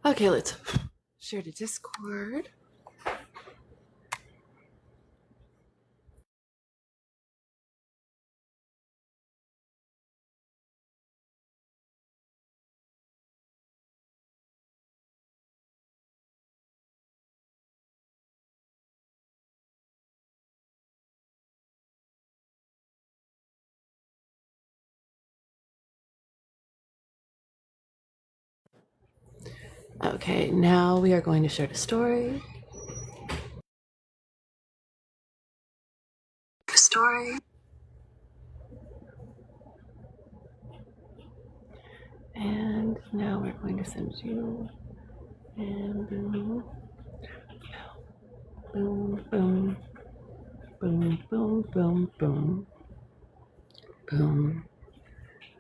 Okay, let's share the Discord. Okay, now we are going to share the story. And now we're going to send you. And boom, boom, boom, boom, boom, boom, boom, boom,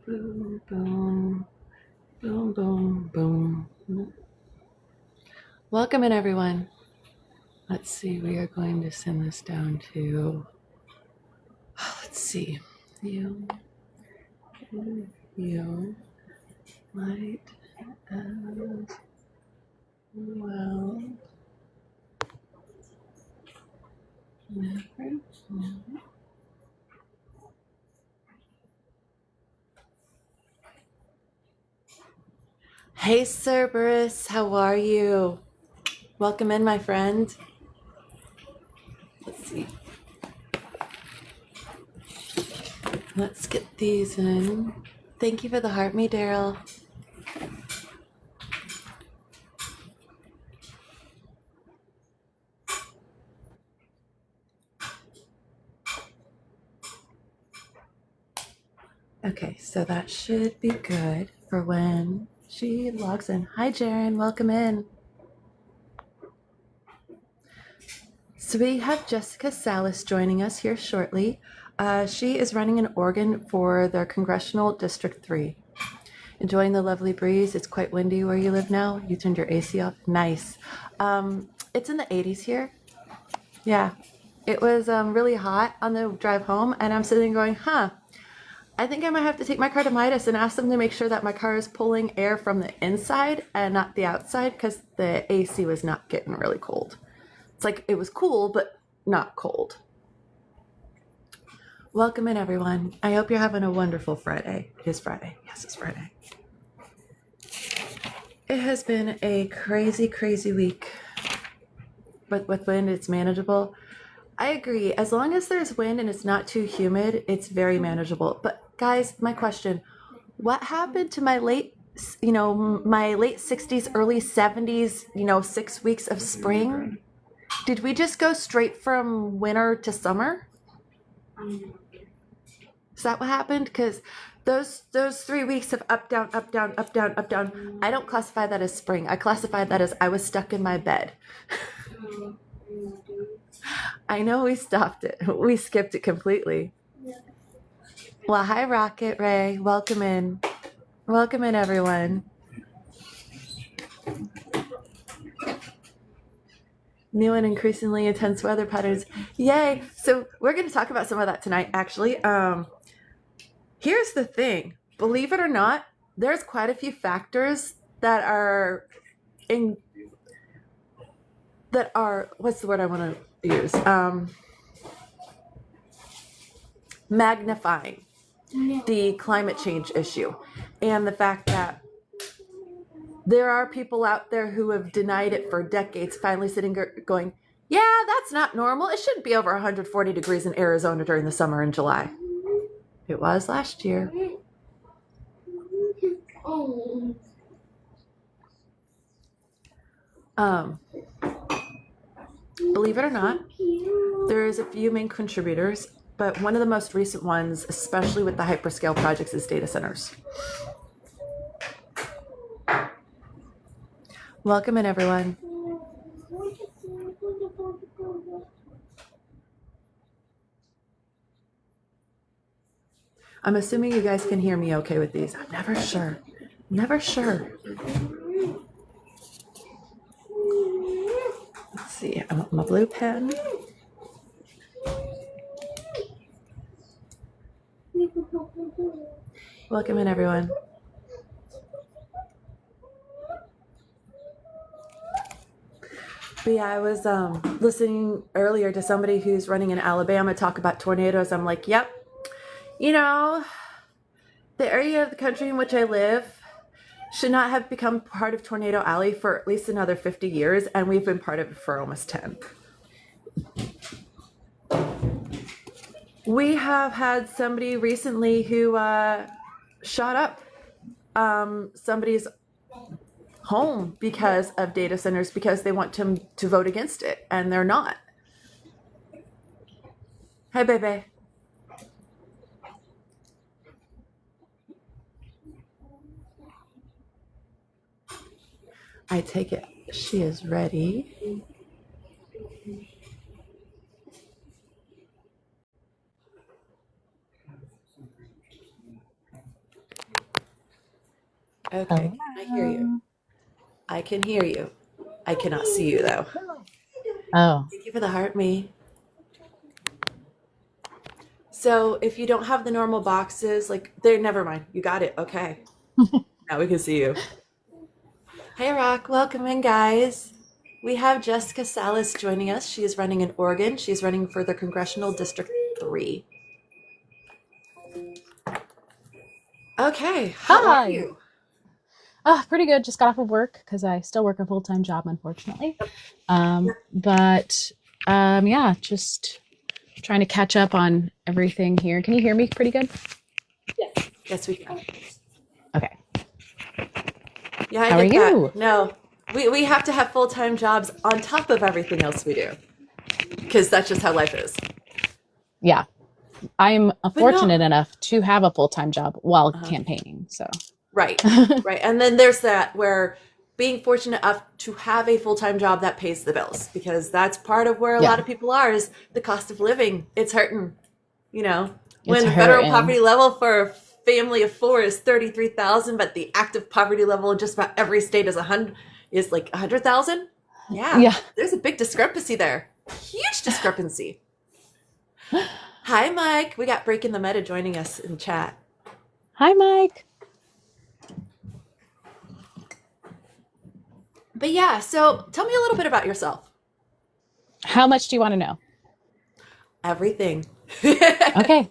boom, boom, boom, boom, boom. Welcome in, everyone. Let's see, we are going to send this down to, let's see, you might as well never know. Hey, Cerberus, how are you? Welcome in, my friend. Let's see. Let's get these in. Thank you for the heart me, Daryl. Okay, so that should be good for when she logs in. Hi, Jaren, welcome in. So we have Jessica Salas joining us here shortly. She is running in Oregon for their Congressional District 3. Enjoying the lovely breeze. It's quite windy where you live now. You turned your AC off. Nice. It's in the 80s here. Yeah. It was really hot on the drive home, and I'm sitting going, I think I might have to take my car to Midas and ask them to make sure that my car is pulling air from the inside and not the outside, because the AC was not getting really cold. It's like it was cool, but not cold. Welcome in, everyone. I hope you're having a wonderful Friday. It is Friday. Yes, it's Friday. It has been a crazy, crazy week. But with wind, it's manageable. I agree. As long as there's wind and it's not too humid, it's very manageable. But guys, my question, what happened to my late 60s, early 70s, 6 weeks of spring? Did we just go straight from winter to summer? Is that what happened? Because those 3 weeks of up, down, up, down, up, down, up, down, I don't classify that as spring. I classify that as I was stuck in my bed. I know we stopped it. We skipped it completely. Well, hi, Rocket Ray. Welcome in. Welcome in, everyone. New and increasingly intense weather patterns. Yay. So we're going to talk about some of that tonight, actually. Here's the thing. Believe it or not, there's quite a few factors that are, what's the word I want to use? Magnifying the climate change issue, and the fact that there are people out there who have denied it for decades, finally sitting going, yeah, that's not normal. It shouldn't be over 140 degrees in Arizona during the summer in July. It was last year. Believe it or not, there's a few main contributors, but one of the most recent ones, especially with the hyperscale projects, is data centers. Welcome in, everyone. I'm assuming you guys can hear me okay with these. I'm never sure. Never sure. Let's see. I want my blue pen. Welcome in, everyone. But yeah, I was listening earlier to somebody who's running in Alabama talk about tornadoes. I'm like, yep, you know, the area of the country in which I live should not have become part of Tornado Alley for at least another 50 years, and we've been part of it for almost 10. We have had somebody recently who shot up somebody's home because of data centers because they want to vote against it, and they're not. Hey, baby. I take it she is ready. Okay, I hear you. I can hear you. I cannot see you, though. Oh, Thank you for the heart, me. So if you don't have the normal boxes, like, there, never mind. You got it. Okay. Now we can see you. Hey, Rock. Welcome in, guys. We have Jessica Salas joining us. She is running in Oregon. She's running for the Congressional District 3. Okay. How are hi. you? Pretty good. Just got off of work because I still work a full-time job, unfortunately. But yeah, just trying to catch up on everything here. Can you hear me pretty good? Yes. Yes, we can. Okay. Yeah, I How are get you? that. No, we have to have full-time jobs on top of everything else we do because that's just how life is. Yeah, I'm But no, fortunate enough to have a full-time job while campaigning. So, right, right. And then there's that where being fortunate enough to have a full-time job that pays the bills because that's part of where a lot yeah, of people are is the cost of living. It's hurting, you know. it's When the federal hurting. poverty level for a family of 4 is 33,000, but the active poverty level in just about every state is like 100,000. Yeah, Yeah. there's a big discrepancy there. Huge discrepancy. Hi, Mike. We got Breaking the Meta joining us in chat. Hi, Mike. But yeah, so tell me a little bit about yourself. How much do you want to know? Everything. Okay,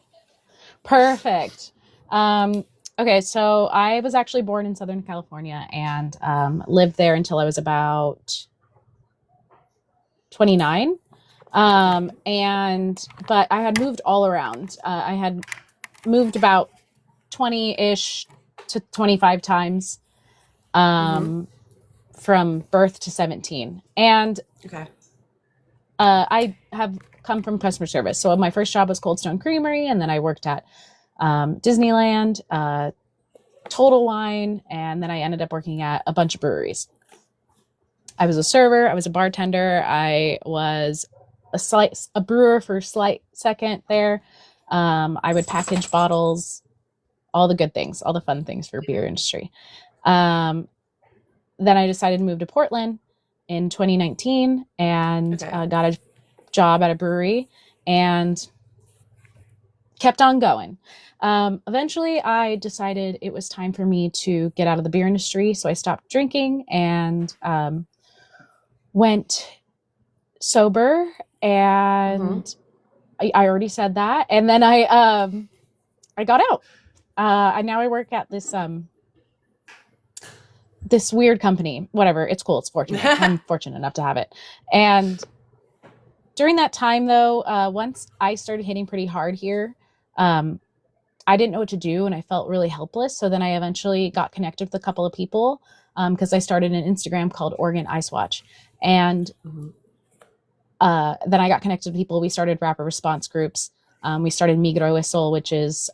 perfect. Um, okay, so I was actually born in Southern California and lived there until I was about 29. But I had moved all around. I had moved about 20-ish to 25 times Mm-hmm. um, from birth to 17. And Okay. I have come from customer service. So my first job was Cold Stone Creamery, and then I worked at Disneyland, Total Wine, and then I ended up working at a bunch of breweries. I was a server, I was a bartender, I was a brewer for a slight second there. I would package bottles, all the good things, all the fun things for beer industry. Um, then I decided to move to Portland in 2019 and Okay. got a job at a brewery and kept on going. Eventually, I decided it was time for me to get out of the beer industry. So I stopped drinking and went sober. Mm-hmm. And I already said that. And then I got out. And now I work at this weird company. Whatever, it's cool. It's fortunate. I'm fortunate enough to have it. And during that time, though, once I started hitting pretty hard here, I didn't know what to do and I felt really helpless. So then I eventually got connected with a couple of people because I started an Instagram called Oregon Ice Watch. And Mm-hmm. then I got connected with people. We started rapid response groups. We started Migro Whistle, which is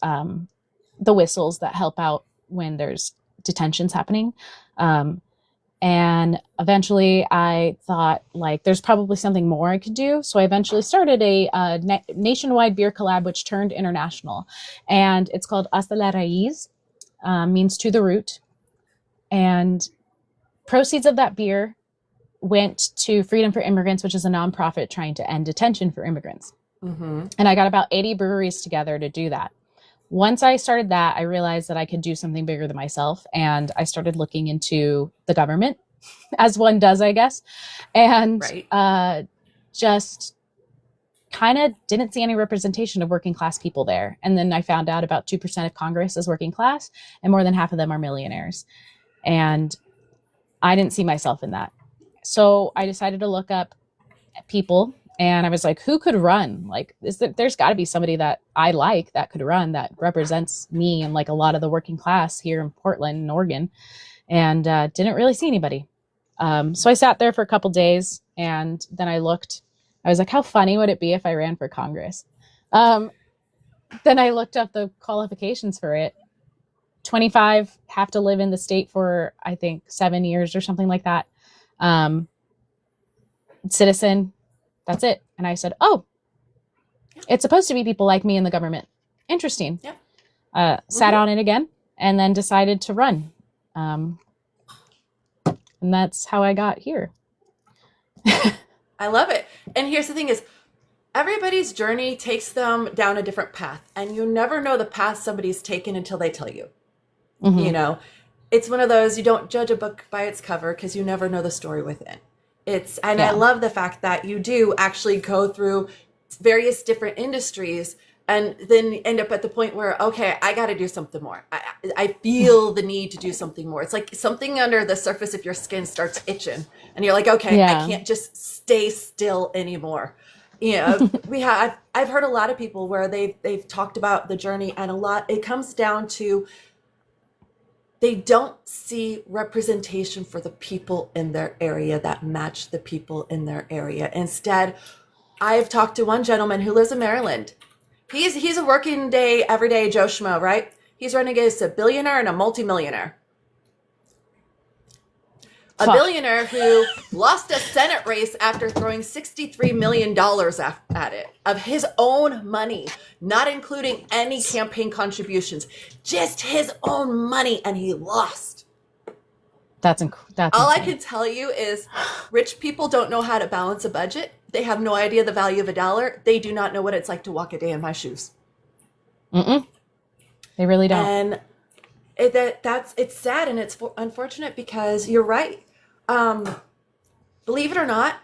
the whistles that help out when there's detentions happening. Um, and eventually I thought like there's probably something more I could do. So I eventually started a nationwide beer collab, which turned international. And it's called Hasta la Raíz, means to the root. And proceeds of that beer went to Freedom for Immigrants, which is a nonprofit trying to end detention for immigrants. Mm-hmm. And I got about 80 breweries together to do that. Once I started that, I realized that I could do something bigger than myself. And I started looking into the government as one does, I guess. And Right. just kind of didn't see any representation of working class people there. And then I found out about 2% of Congress is working class, and more than half of them are millionaires. And I didn't see myself in that. So I decided to look up people, and I was like, who could run? Like, there's got to be somebody that I like that could run, that represents me and like a lot of the working class here in Portland and Oregon. And didn't really see anybody. So I sat there for a couple days, and then I looked. I was like, how funny would it be if I ran for Congress? Then I looked up the qualifications for it. 25, have to live in the state for, I think, 7 years or something like that. Citizen, that's it. And I said, oh, it's supposed to be people like me in the government. Interesting. Yeah. Sat on it again, and then decided to run. And that's how I got here. I love it. And here's the thing is, everybody's journey takes them down a different path, and you never know the path somebody's taken until they tell you. Mm-hmm. You know, it's one of those, you don't judge a book by its cover because you never know the story within. I love the fact that you do actually go through various different industries and then end up at the point where, okay, I got to do something more. I feel the need to do something more. It's like something under the surface of your skin starts itching, and you're like, okay, I can't just stay still anymore. You know, I've heard a lot of people where they've talked about the journey, and it comes down to they don't see representation for the people in their area that match the people in their area. Instead, I've talked to one gentleman who lives in Maryland. He's a working day, everyday Joe Schmo, right? He's running against a billionaire and a multimillionaire. A billionaire who lost a Senate race after throwing $63 million at it of his own money, not including any campaign contributions, just his own money, and he lost. That's all insane. I can tell you is rich people don't know how to balance a budget. They have no idea the value of a dollar. They do not know what it's like to walk a day in my shoes. Mm-mm. They really don't. And it's sad, and it's unfortunate because you're right. Believe it or not,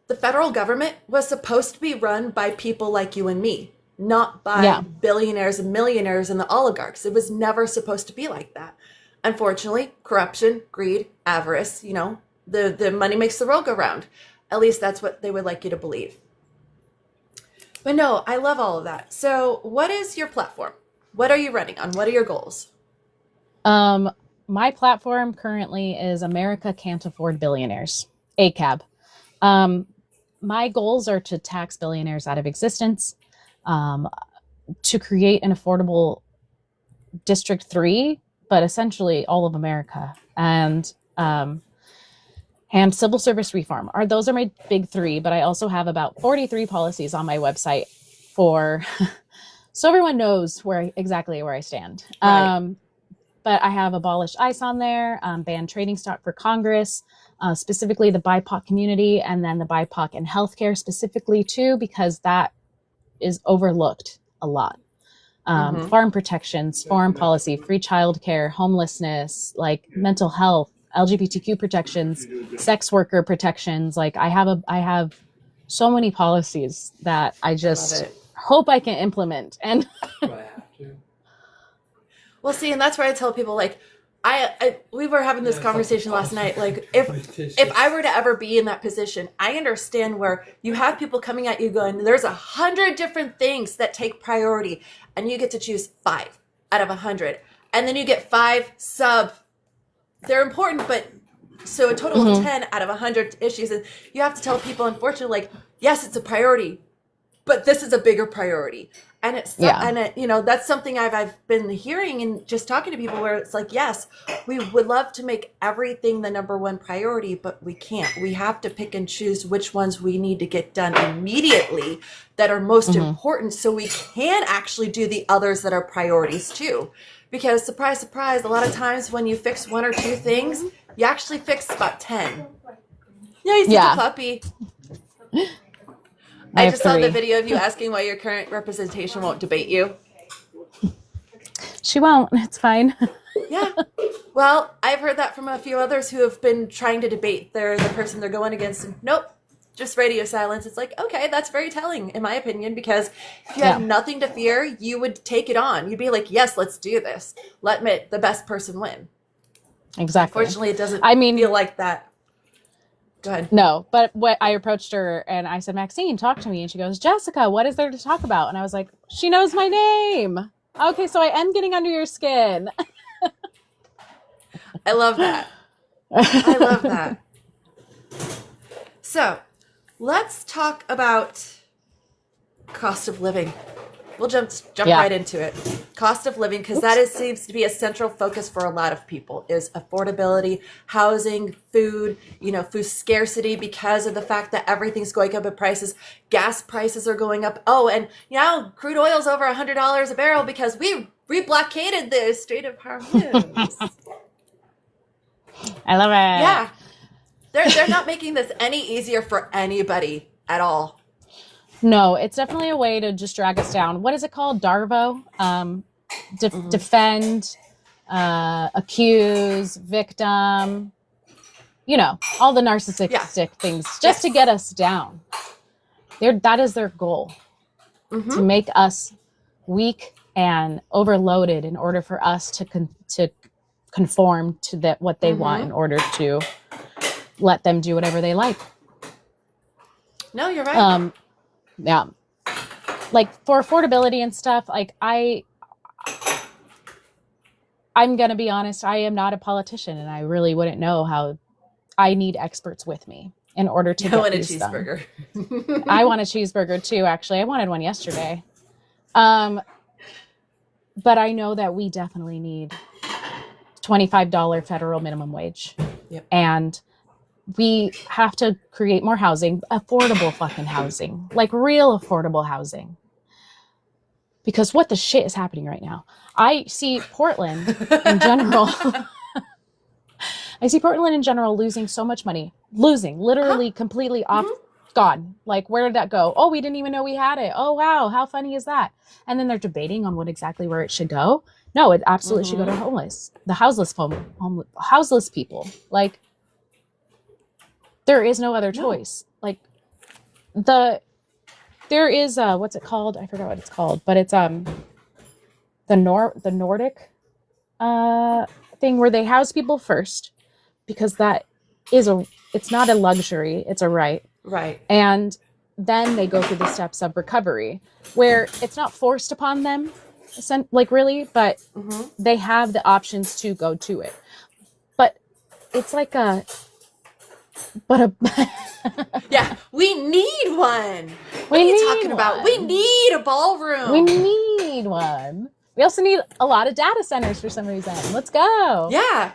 the federal government was supposed to be run by people like you and me, not by billionaires and millionaires and the oligarchs. It was never supposed to be like that. Unfortunately, corruption, greed, avarice, the money makes the world go round. At least that's what they would like you to believe. But no, I love all of that. So what is your platform? What are you running on? What are your goals? My platform currently is America Can't Afford Billionaires, ACAB. My goals are to tax billionaires out of existence, to create an affordable District 3, but essentially all of America, and civil service reform. Those are my big three, but I also have about 43 policies on my website so everyone knows exactly where I stand. Right. But I have abolished ICE on there, banned trading stock for Congress, specifically the BIPOC community, and then the BIPOC in healthcare specifically too, because that is overlooked a lot. Farm protections, foreign policy, free childcare, homelessness, like mental health, LGBTQ protections, sex worker protections. Like I have so many policies that I just hope I can implement. And well, see, and that's where I tell people, like, we were having this conversation last night. Like, if I were to ever be in that position, I understand where you have people coming at you going, there's 100 different things that take priority, and you get to choose 5 out of 100, and then you get 5 they're important, but so a total of 10 out of 100 issues, and you have to tell people, unfortunately, like, yes, it's a priority, but this is a bigger priority. And that's something I've been hearing and just talking to people where it's like, yes, we would love to make everything the number one priority, but we can't. We have to pick and choose which ones we need to get done immediately that are most important, so we can actually do the others that are priorities too. Because surprise, surprise, a lot of times when you fix 1 or 2 things, you actually fix about 10. Yeah, he's such a puppy. I just saw the video of you asking why your current representation won't debate you. She won't. It's fine. Yeah. Well, I've heard that from a few others who have been trying to debate the person they're going against, and nope, just radio silence. It's like, okay, that's very telling, in my opinion, because if you have nothing to fear, you would take it on. You'd be like, yes, let's do this. Let the best person win. Exactly. Unfortunately, it doesn't feel like that. Go ahead. No, but what I approached her and I said, Maxine, talk to me. And she goes, Jessica, what is there to talk about? And I was like, she knows my name. Okay, so I am getting under your skin. I love that. I love that. So, let's talk about cost of living. We'll jump right into it. Cost of living, because that seems to be a central focus for a lot of people, is affordability, housing, food, food scarcity because of the fact that everything's going up in prices. Gas prices are going up. Oh, and crude oil's over $100 a barrel because we blockaded the Strait of Hormuz. I love it. Yeah. They're not making this any easier for anybody at all. No, it's definitely a way to just drag us down. What is it called? Darvo? Defend, accuse, victim, all the narcissistic things just to get us down. That is their goal, to make us weak and overloaded in order for us to conform to what they want in order to let them do whatever they like. No, you're right. Yeah. Like for affordability and stuff, like I'm going to be honest, I am not a politician and I really wouldn't know how. I need experts with me in order to get these done. I want a cheeseburger. I want a cheeseburger too, actually. I wanted one yesterday. But I know that we definitely need $25 federal minimum wage. Yep. And we have to create more housing, affordable fucking housing, like real affordable housing. Because what the shit is happening right now? I see Portland in general. Losing so much money. Literally completely off, gone. Like, where did that go? Oh, we didn't even know we had it. Oh, wow. How funny is that? And then they're debating on where it should go. No, it absolutely should go to the houseless people. Like, there is no other choice. Like, there is what's it called? I forgot what it's called, but it's the Nordic thing where they house people first, because it's not a luxury, it's a right. Right. And then they go through the steps of recovery where it's not forced upon them, like really, but they have the options to go to it. But it's like yeah, we need one. What are you talking about? We need a ballroom. We need one. We also need a lot of data centers for some reason. Let's go. Yeah.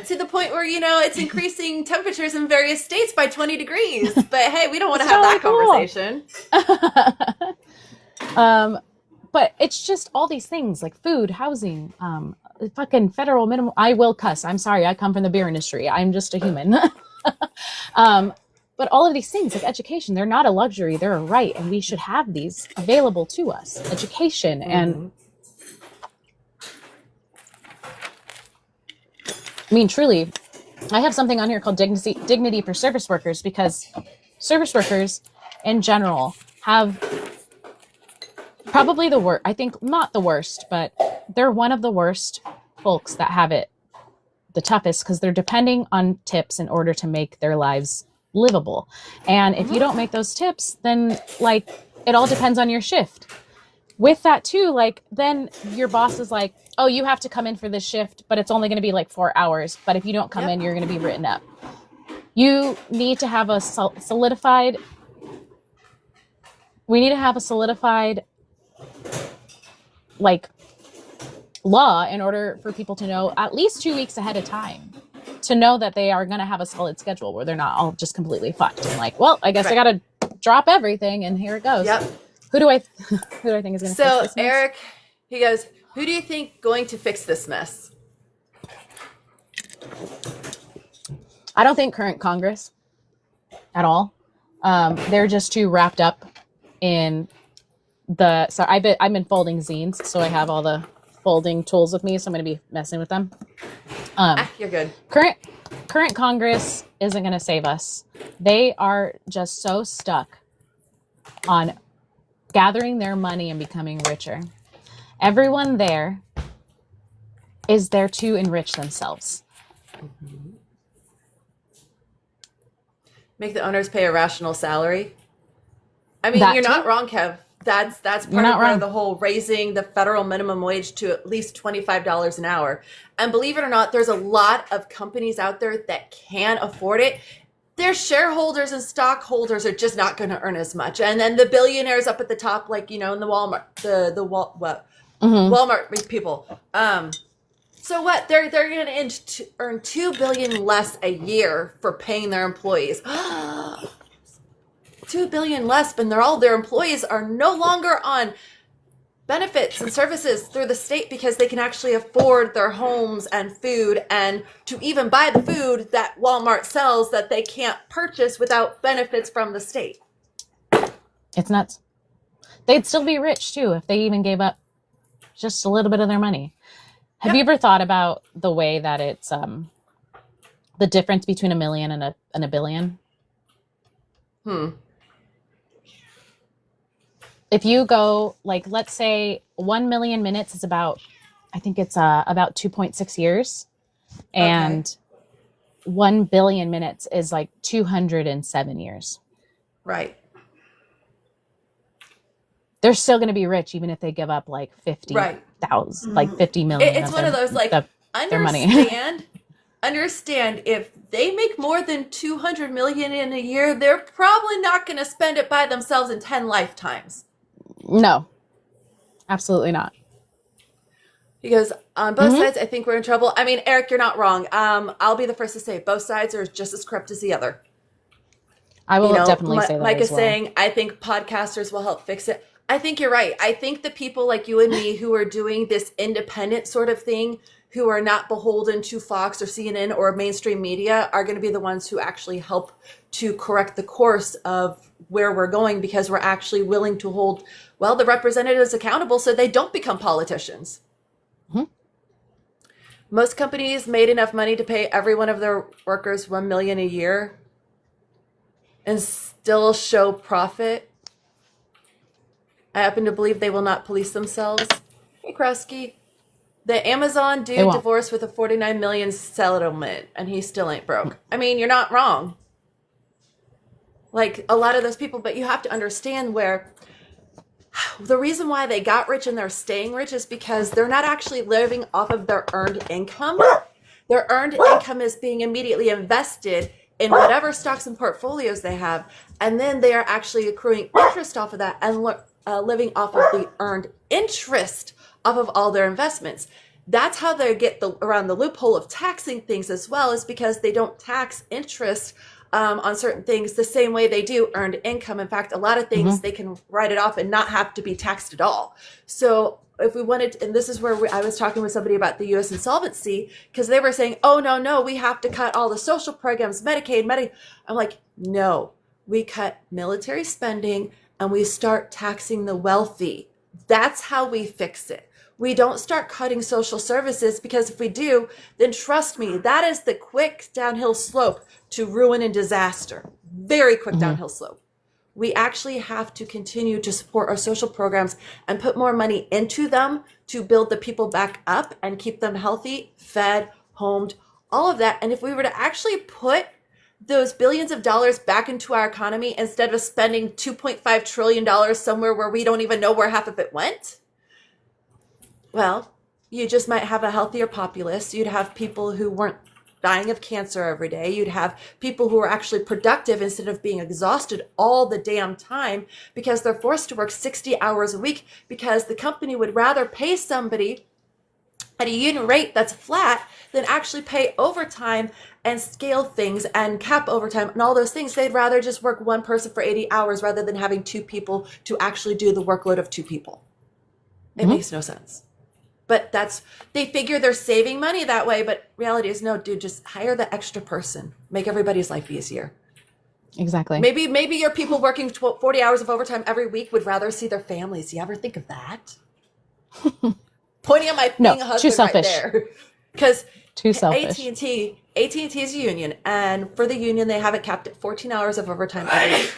To the point where, it's increasing temperatures in various states by 20 degrees. But hey, we don't want to have that conversation. But it's just all these things like food, housing, fucking federal minimum. I will cuss. I'm sorry. I come from the beer industry. I'm just a human. But all of these things like education, they're not a luxury. They're a right. And we should have these available to us. Education and I mean, truly, I have something on here called dignity for service workers, because service workers in general have probably the worst. I think not the worst, but they're one of the worst folks that have it the toughest, because they're depending on tips in order to make their lives livable. And if you don't make those tips, then like it all depends on your shift. With that too, like then your boss is like, oh, you have to come in for this shift, but it's only going to be like 4 hours. But if you don't come in, you're going to be written up. You need to have a solidified like law in order for people to know at least 2 weeks ahead of time, to know that they are going to have a solid schedule where they're not all just completely fucked and like, well, I guess I got to drop everything and here it goes. Yep. Who do I think is going to fix this mess? Eric, he goes, who do you think going to fix this mess? I don't think current Congress at all. They're just too wrapped up in I've been folding zines, so I have all the folding tools with me, so I'm going to be messing with them. You're good. Current Congress isn't going to save us. They are just so stuck on gathering their money and becoming richer. Everyone there is there to enrich themselves. Make the owners pay a rational salary. I mean, That you're not too. wrong, Kev. That's part You're not of where wrong. the whole raising the federal minimum wage to at least $25 an hour. And believe it or not, there's a lot of companies out there that can afford it. Their shareholders and stockholders are just not going to earn as much. And then the billionaires up at the top, like, in the Walmart, Walmart people. So what? They're going to earn $2 billion less a year for paying their employees. $2 billion less, but their employees are no longer on benefits and services through the state because they can actually afford their homes and food, and to even buy the food that Walmart sells that they can't purchase without benefits from the state. It's nuts. They'd still be rich too if they even gave up just a little bit of their money. Have you ever thought about the way that it's the difference between $1 million and a billion? If you go, like, let's say 1 million minutes is about 2.6 years, and 1 billion minutes is like 207 years. Right. They're still going to be rich even if they give up like 50,000, like 50 million. It's one of those, like, their money. Understand if they make more than 200 million in a year, they're probably not going to spend it by themselves in 10 lifetimes. No, absolutely not. Because on both sides, I think we're in trouble. I mean, Eric, you're not wrong. I'll be the first to say both sides are just as corrupt as the other. I will definitely say that. Mike is well. saying, I think podcasters will help fix it. I think you're right. I think the people like you and me who are doing this independent sort of thing, who are not beholden to Fox or CNN or mainstream media, are going to be the ones who actually help to correct the course of where we're going, because we're actually willing to hold, the representatives accountable so they don't become politicians. Most companies made enough money to pay every one of their workers $1 million a year and still show profit. I happen to believe they will not police themselves. Hey, Krusky. The Amazon dude divorced with a $49 million settlement, and he still ain't broke. I mean, you're not wrong. Like a lot of those people, but you have to understand where the reason why they got rich and they're staying rich is because they're not actually living off of their earned income. Their earned income is being immediately invested in whatever stocks and portfolios they have, and then they are actually accruing interest off of that and living off of the earned interest off of all their investments. That's how they get around the loophole of taxing things as well, is because they don't tax interest on certain things the same way they do earned income. In fact, a lot of things they can write it off and not have to be taxed at all. So if we wanted, and this is where I was talking with somebody about the U.S. insolvency, because they were saying, oh, no, we have to cut all the social programs, Medicaid. I'm like, no, we cut military spending and we start taxing the wealthy. That's how we fix it. We don't start cutting social services, because if we do, then trust me, that is the quick downhill slope to ruin and disaster. Very quick downhill slope. We actually have to continue to support our social programs and put more money into them to build the people back up and keep them healthy, fed, homed, all of that. And if we were to actually put those billions of dollars back into our economy instead of spending $2.5 trillion somewhere where we don't even know where half of it went, well, you just might have a healthier populace. You'd have people who weren't dying of cancer every day. You'd have people who are actually productive instead of being exhausted all the damn time because they're forced to work 60 hours a week, because the company would rather pay somebody at a unit rate that's flat than actually pay overtime and scale things and cap overtime and all those things. They'd rather just work one person for 80 hours rather than having two people to actually do the workload of two people. It makes no sense. But they figure they're saving money that way. But reality is, no, dude, just hire the extra person. Make everybody's life easier. Exactly. Maybe your people working 40 hours of overtime every week would rather see their families. You ever think of that? pointing at my No, being too husband right selfish. there. Because Too selfish. AT&T is a union, and for the union, they have it capped at 14 hours of overtime every week,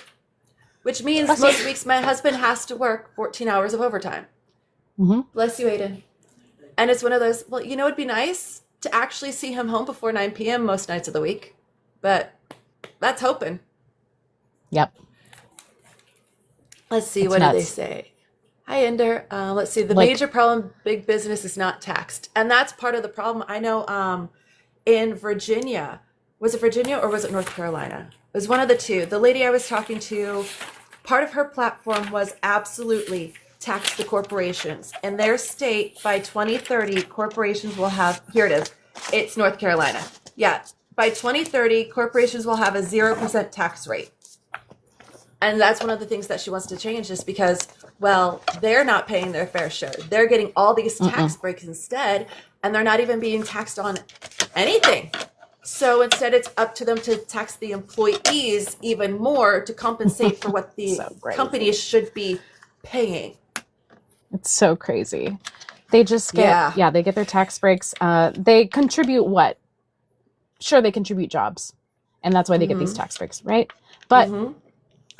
which means Bless you. most weeks my husband has to work 14 hours of overtime. Mm-hmm. Bless you, Aiden. And it's one of those, well, it'd be nice to actually see him home before 9 p.m. most nights of the week, but that's hoping. Yep. Let's see, It's what do they nuts. say? Hi, Ender. Let's see. The Like- major problem, big business is not taxed. And that's part of the problem. I know in Virginia, was it Virginia or was it North Carolina? It was one of the two. The lady I was talking to, part of her platform was absolutely tax the corporations. In their state, by 2030, corporations will have, here it is, it's North Carolina. Yeah, by 2030, corporations will have a 0% tax rate. And that's one of the things that she wants to change, is because, well, they're not paying their fair share. They're getting all these tax breaks instead, and they're not even being taxed on anything. So instead, it's up to them to tax the employees even more to compensate for what the So crazy. companies should be paying. It's so crazy. They just get, they get their tax breaks. They contribute what? Sure, they contribute jobs. And that's why they get these tax breaks, right? But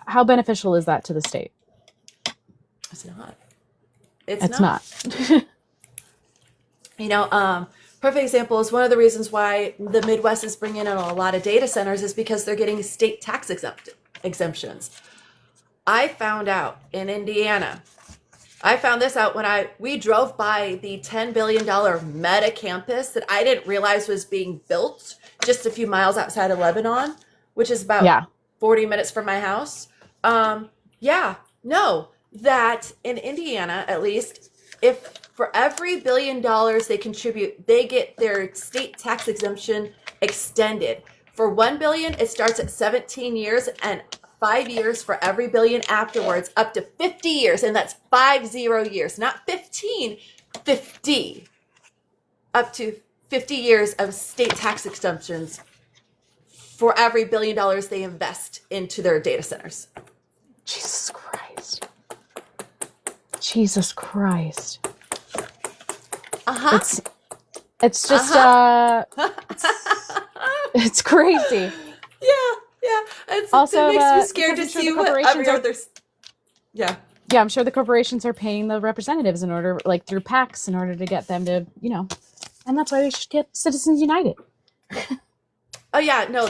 how beneficial is that to the state? It's not. It's not. Perfect example is one of the reasons why the Midwest is bringing in a lot of data centers is because they're getting state tax exemptions. I found out in Indiana, I found this out when we drove by the $10 billion Meta campus that I didn't realize was being built just a few miles outside of Lebanon, which is about 40 minutes from my house. That in Indiana, at least, if for every $1 billion they contribute, they get their state tax exemption extended. For $1 billion, it starts at 17 years and 5 years for every $1 billion afterwards, up to 50 years. And that's 50 years, not 15, 50. Up to 50 years of state tax exemptions for every $1 billion they invest into their data centers. Jesus Christ. Jesus Christ. It's just it's crazy. It Also, makes me scared to because I'm sure see the what corporations every are- other. Yeah. Yeah, I'm sure the corporations are paying the representatives in order, like through PACs, in order to get them to, and that's why we should get Citizens United. Oh yeah, no.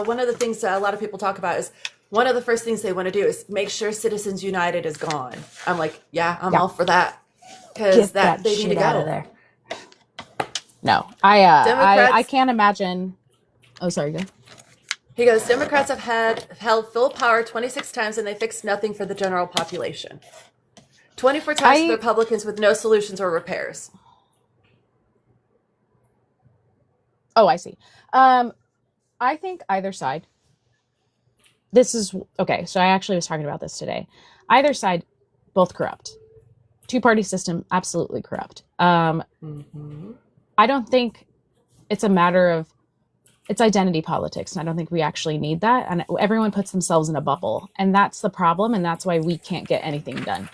One of the things that a lot of people talk about is one of the first things they want to do is make sure Citizens United is gone. I'm like, I'm all for that, because they need to go out of there. No, I can't imagine. Oh, sorry, go. He goes, Democrats have held full power 26 times and they fixed nothing for the general population. 24 times the Republicans with no solutions or repairs. Oh, I see. I think either side. This is okay. So I actually was talking about this today. Either side, both corrupt. Two-party system, absolutely corrupt. I don't think it's a matter of, it's identity politics. And I don't think we actually need that. And everyone puts themselves in a bubble. And that's the problem. And that's why we can't get anything done.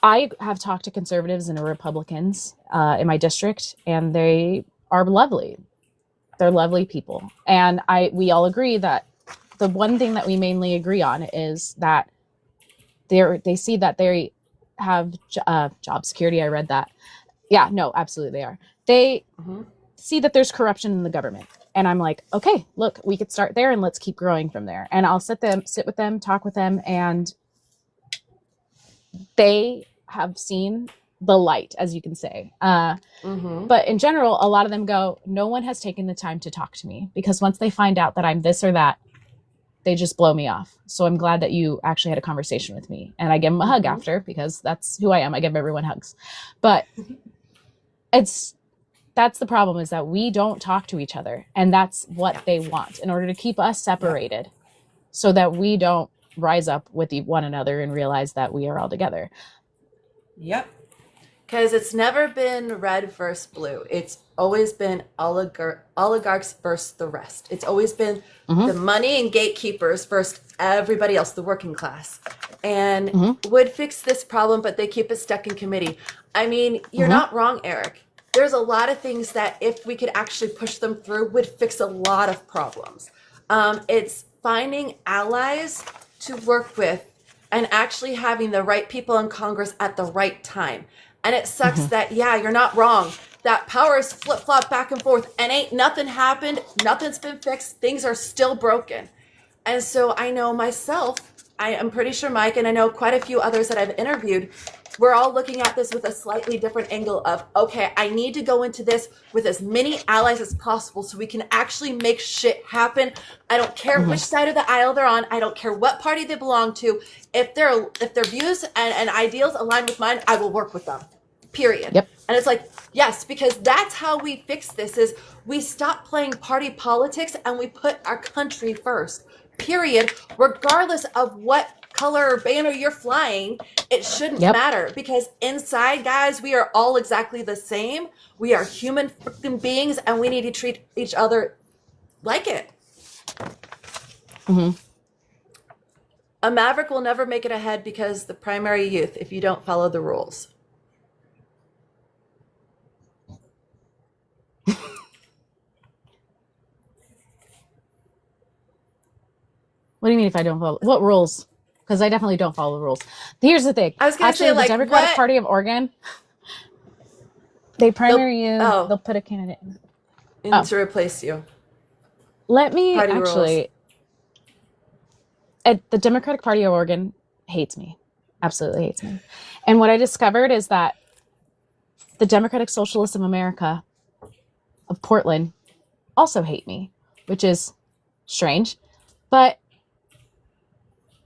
I have talked to conservatives and Republicans in my district, and they are lovely. They're lovely people. And we all agree that the one thing that we mainly agree on is that they see that they have job security. I read that. Yeah, no, absolutely they are. They see that there's corruption in the government. And I'm like, okay, look, we could start there and let's keep growing from there. And I'll sit with them, talk with them, and they have seen the light, as you can say. But in general, a lot of them go, no one has taken the time to talk to me, because once they find out that I'm this or that, they just blow me off. So I'm glad that you actually had a conversation with me. And I give them a hug after, because that's who I am. I give everyone hugs. But that's the problem, is that we don't talk to each other. And that's what they want in order to keep us separated, so that we don't rise up with one another and realize that we are all together. Yep. Because it's never been red versus blue. It's always been oligarchs versus the rest. It's always been the money and gatekeepers versus everybody else, the working class. and Mm-hmm. would fix this problem, but they keep it stuck in committee. I mean, you're Mm-hmm. not wrong, Eric. There's a lot of things that if we could actually push them through would fix a lot of problems. It's finding allies to work with and actually having the right people in Congress at the right time. And it sucks that, yeah, you're not wrong. That power is flip-flop back and forth and ain't nothing happened. Nothing's been fixed. Things are still broken. And so I know myself, I am pretty sure Mike, and I know quite a few others that I've interviewed, we're all looking at this with a slightly different angle of, okay, I need to go into this with as many allies as possible so we can actually make shit happen. I don't care which side of the aisle they're on. I don't care what party they belong to. If their views and ideals align with mine, I will work with them. Period. Yep. And it's like, yes, because that's how we fix this is we stop playing party politics and we put our country first. Period. Regardless of what color or banner you're flying, it shouldn't matter because inside, guys, we are all exactly the same. We are human freaking beings and we need to treat each other like it. A maverick will never make it ahead because the primary youth if you don't follow the rules. What do you mean if I don't follow? What rules? Because I definitely don't follow the rules. Here's the thing. I was going to say, the like, Democratic what? Party of Oregon, they primary you. They'll put a candidate in. To replace you. Let me Party actually. The Democratic Party of Oregon hates me. Absolutely hates me. And what I discovered is that the Democratic Socialists of America of Portland also hate me, which is strange. But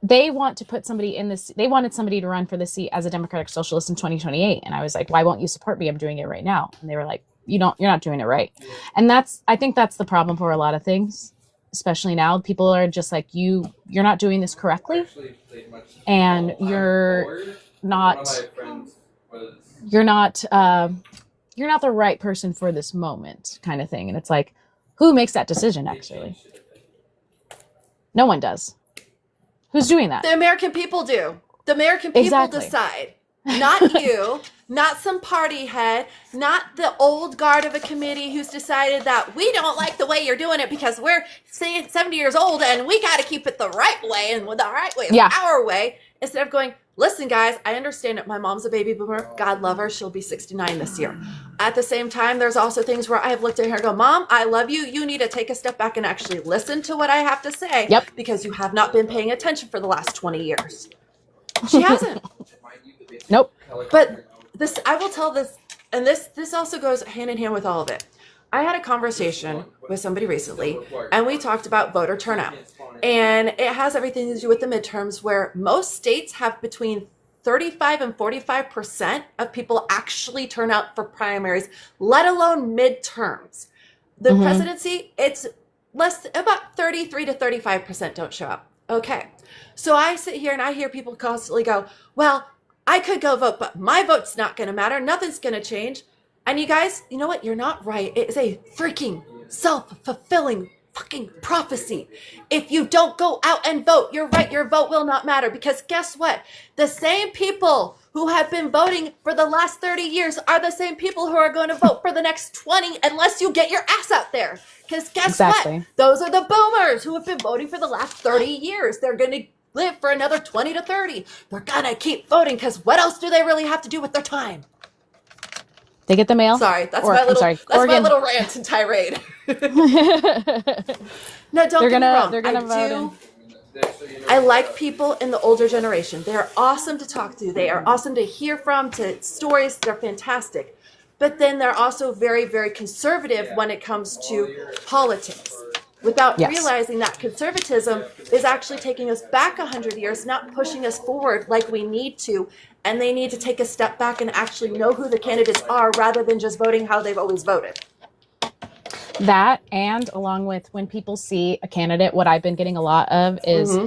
they want to put somebody in this. They wanted somebody to run for the seat as a Democratic Socialist in 2028. And I was like, why won't you support me? I'm doing it right now. And they were like, you're not doing it right. And I think that's the problem for a lot of things, especially now. People are just like, you're not doing this correctly. And you're not the right person for this moment kind of thing. And it's like, who makes that decision actually? No one does. Who's doing that? The American people do. The American people decide. Not you, not some party head, not the old guard of a committee who's decided that we don't like the way you're doing it because we're 70 years old and we got to keep it the right way and the right way, our way. Instead of going, listen, guys, I understand it. My mom's a baby boomer. God love her. She'll be 69 this year. At the same time, there's also things where I have looked at her and go, Mom, I love you. You need to take a step back and actually listen to what I have to say because you have not been paying attention for the last 20 years. She hasn't. Nope. But this, I will tell this, and this also goes hand in hand with all of it. I had a conversation with somebody recently, and we talked about voter turnout. And it has everything to do with the midterms, where most states have between 35 and 45% of people actually turn out for primaries, let alone midterms. The presidency, it's about 33 to 35% don't show up. Okay. So I sit here and I hear people constantly go, well, I could go vote, but my vote's not going to matter. Nothing's going to change. And you guys, you know what? You're not right. It is a freaking self-fulfilling fucking prophecy. If you don't go out and vote, you're right. Your vote will not matter because guess what? The same people who have been voting for the last 30 years are the same people who are going to vote for the next 20 unless you get your ass out there. Because guess what? Those are the boomers who have been voting for the last 30 years. They're going to live for another 20 to 30. They're going to keep voting because what else do they really have to do with their time? They get the mail. Sorry, that's my little rant and tirade. No, don't get me wrong. They're gonna vote. I like people in the older generation. They're awesome to talk to. They are awesome to hear from. To stories, they're fantastic. But then they're also very, very conservative when it comes to politics. Without realizing that conservatism is actually taking us back 100 years, not pushing us forward like we need to. And they need to take a step back and actually know who the candidates are rather than just voting how they've always voted. That, and along with when people see a candidate, what I've been getting a lot of is,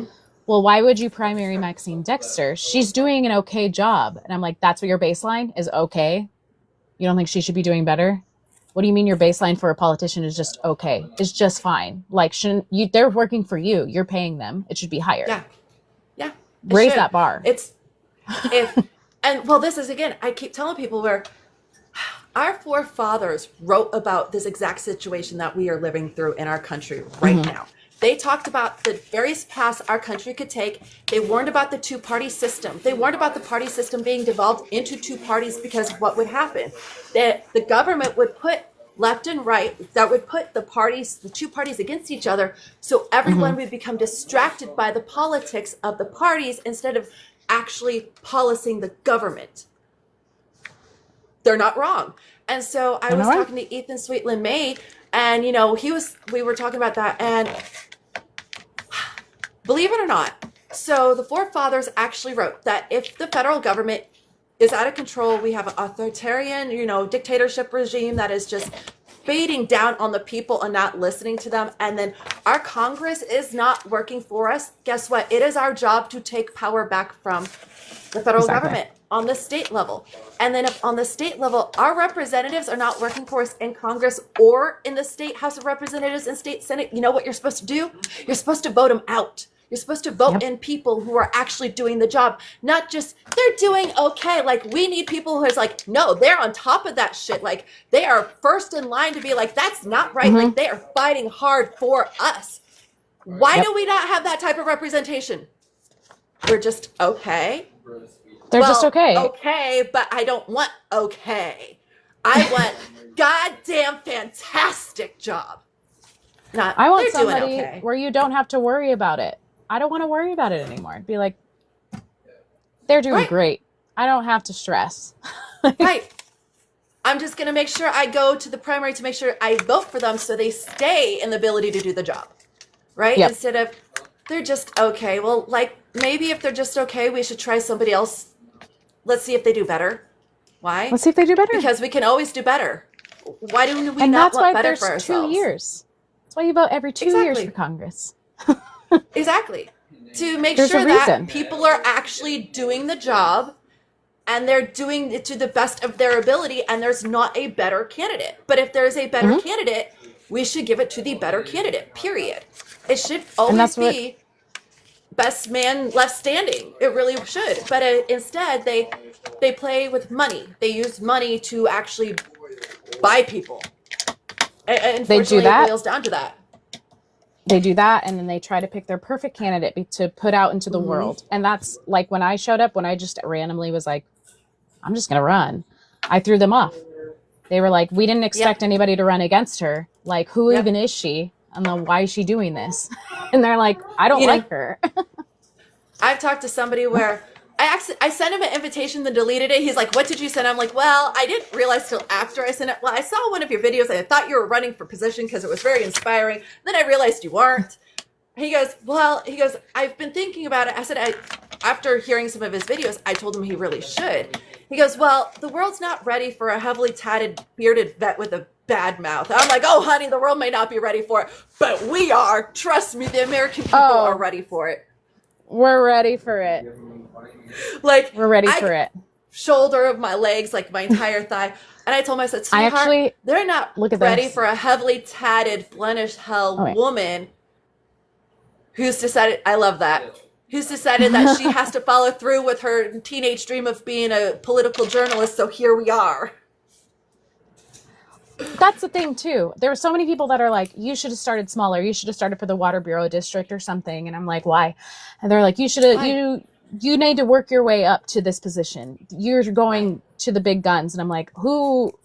well, why would you primary Maxine Dexter? She's doing an okay job. And I'm like, that's what your baseline is okay? You don't think she should be doing better? What do you mean your baseline for a politician is just okay? It's just fine. Like, shouldn't you? They're working for you. You're paying them. It should be higher. Yeah. raise should. that bar. Well, this is, again, I keep telling people where our forefathers wrote about this exact situation that we are living through in our country right now. They talked about the various paths our country could take. They warned about the two-party system. They warned about the party system being devolved into two parties because what would happen? That the government would put left and right, that would put the two parties against each other, so everyone would become distracted by the politics of the parties instead of actually policing the government. They're not wrong. And so I was talking to Ethan Sweetland May, and we were talking about that, and believe it or not, so the forefathers actually wrote that if the federal government is out of control, we have an authoritarian, dictatorship regime that is just beating down on the people and not listening to them, and then our Congress is not working for us, guess what? It is our job to take power back from the federal government on the state level. And then if on the state level, our representatives are not working for us in Congress or in the state House of Representatives and state Senate, you know what you're supposed to do? You're supposed to vote them out. You're supposed to vote in people who are actually doing the job, not just they're doing okay. Like, we need people who's like, no, they're on top of that shit. Like, they are first in line to be like, that's not right. Like, they are fighting hard for us. Why do we not have that type of representation? We're just okay. They're just okay. Okay, but I don't want okay. I want goddamn fantastic job. I want somebody where you don't have to worry about it. I don't want to worry about it anymore. Be like, they're doing great. I don't have to stress. Right. I'm just going to make sure I go to the primary to make sure I vote for them so they stay in the ability to do the job. Right? Yep. Instead of, they're just okay. Well, like, maybe if they're just okay, we should try somebody else. Let's see if they do better. Why? Let's see if they do better. Because we can always do better. Why do we not want better for ourselves? And that's why there's 2 years. That's why you vote every 2 years for Congress. Exactly. To make sure that people are actually doing the job and they're doing it to the best of their ability, and there's not a better candidate. But if there's a better candidate, we should give it to the better candidate, period. It should always be best man left standing. It really should. But instead, they play with money. They use money to actually buy people. And they do that. It boils down to that. They do that, and then they try to pick their perfect candidate to put out into the world. And that's like when I showed up, when I just randomly was like, I'm just going to run. I threw them off. They were like, we didn't expect anybody to run against her. Like, who even is she? And then why is she doing this? And they're like, I don't like her. I've talked to somebody where I sent him an invitation, then deleted it. He's like, what did you send? I'm like, well, I didn't realize till after I sent it. Well, I saw one of your videos. And I thought you were running for position because it was very inspiring. Then I realized you weren't. He goes, I've been thinking about it. I said, after hearing some of his videos, I told him he really should. He goes, well, the world's not ready for a heavily tatted, bearded vet with a bad mouth. I'm like, oh, honey, the world may not be ready for it, but we are. Trust me, the American people are ready for it. We're ready for it. Like, we're ready for it. Shoulder of my legs, like my entire thigh. And I told myself, sweetheart, they're not ready for a heavily tatted, blemished woman who's decided, I love that, who's decided that she has to follow through with her teenage dream of being a political journalist. So here we are. That's the thing too. There are so many people that are like, you should have started smaller. You should have started for the Water Bureau district or something. And I'm like, why? And they're like, you should have, you need to work your way up to this position. You're going to the big guns. And I'm like, who,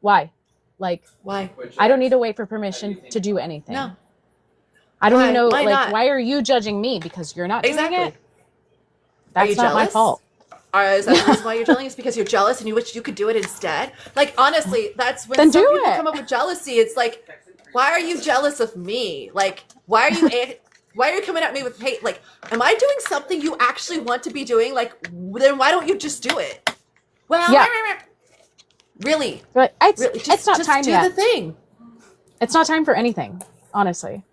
why? Like, why? I don't need to wait for permission to do anything. No. I don't even know, why are you judging me? Because you're not doing it? That's not my fault. Is that the reason why you're jealous? Because you're jealous and you wish you could do it instead? Like, honestly, that's when some people come up with jealousy. It's like, why are you jealous of me? Like, why are you coming at me with hate? Like, am I doing something you actually want to be doing? Like, then why don't you just do it? Well, really? But it's not time yet. Just do the thing. It's not time for anything, honestly.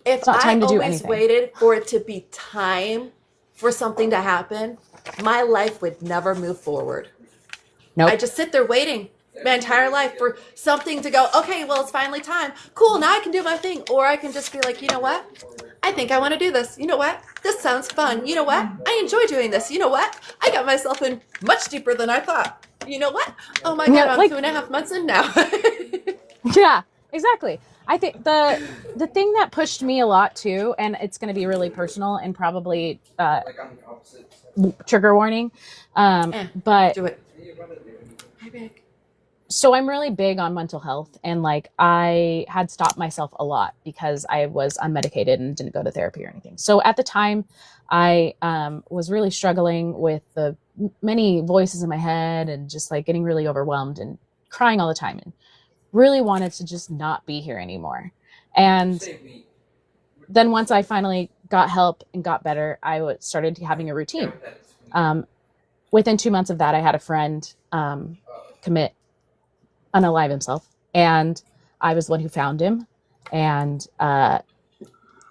If I always waited for it to be time for something to happen, my life would never move forward. Nope. I just sit there waiting my entire life for something to go, okay, well, it's finally time. Cool, now I can do my thing. Or I can just be like, you know what? I think I want to do this. You know what? This sounds fun. You know what? I enjoy doing this. You know what? I got myself in much deeper than I thought. You know what? Oh my God, I'm Like, 2.5 months in now. yeah, exactly. I think the thing that pushed me a lot too, and it's going to be really personal and probably trigger warning, but Do it. Hi, Vic. so I'm really big on mental health, and like I had stopped myself a lot because I was unmedicated and didn't go to therapy or anything. So at the time, I was really struggling with the many voices in my head and just like getting really overwhelmed and crying all the time and really wanted to just not be here anymore. And then once I finally got help and got better, started having a routine. Um, Within 2 months of that, I had a friend commit unalive himself, and I was the one who found him and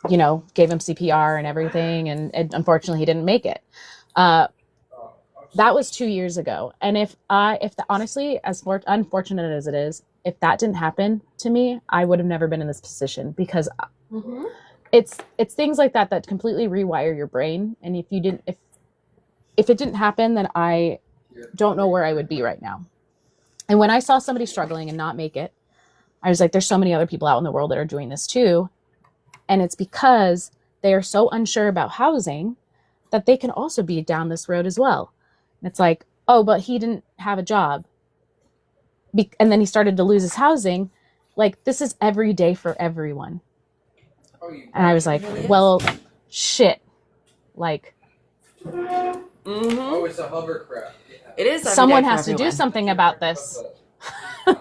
gave him CPR and everything, and unfortunately he didn't make it. That was 2 years ago, and honestly, as unfortunate as it is, if that didn't happen to me, I would have never been in this position, because Mm-hmm. it's things like that that completely rewire your brain. And if it didn't happen, then I don't know where I would be right now. And when I saw somebody struggling and not make it, I was like, there's so many other people out in the world that are doing this too. And it's because they are so unsure about housing that they can also be down this road as well. And it's like, oh, but he didn't have a job. And then he started to lose his housing. Like, this is every day for everyone. And I was like, well, shit. Like, Mm-hmm. It's a hovercraft. Yeah. It is. Someone has to do something about this. Do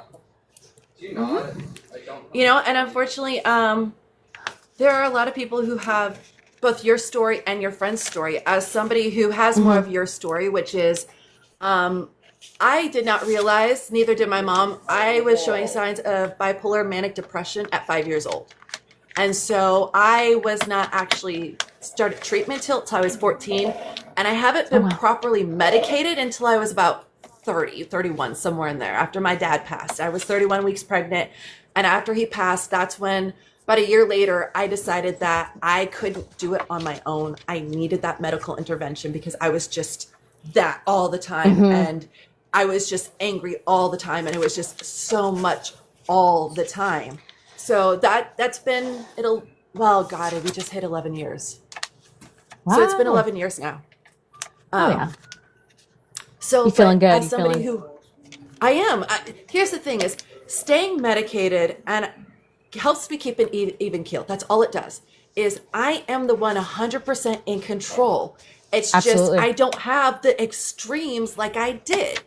you not? I don't know. And unfortunately, there are a lot of people who have both your story and your friend's story. As somebody who has more of your story, which is, I did not realize, neither did my mom, I was showing signs of bipolar manic depression at 5 years old. And so I was not actually started treatment till I was 14. And I haven't been properly medicated until I was about 30, 31, somewhere in there, after my dad passed. I was 31 weeks pregnant. And after he passed, that's when, about a year later, I decided that I couldn't do it on my own. I needed that medical intervention because I was just that all the time. And I was just angry all the time. And it was just so much all the time. So that's been, we just hit 11 years. Wow. So it's been 11 years now. Oh, yeah. So you feeling good? As somebody who, I am. Here's the thing is, staying medicated and helps me keep an even keel. That's all it does. Is I am the one 100% in control. It's Absolutely. just I don't have the extremes like I did.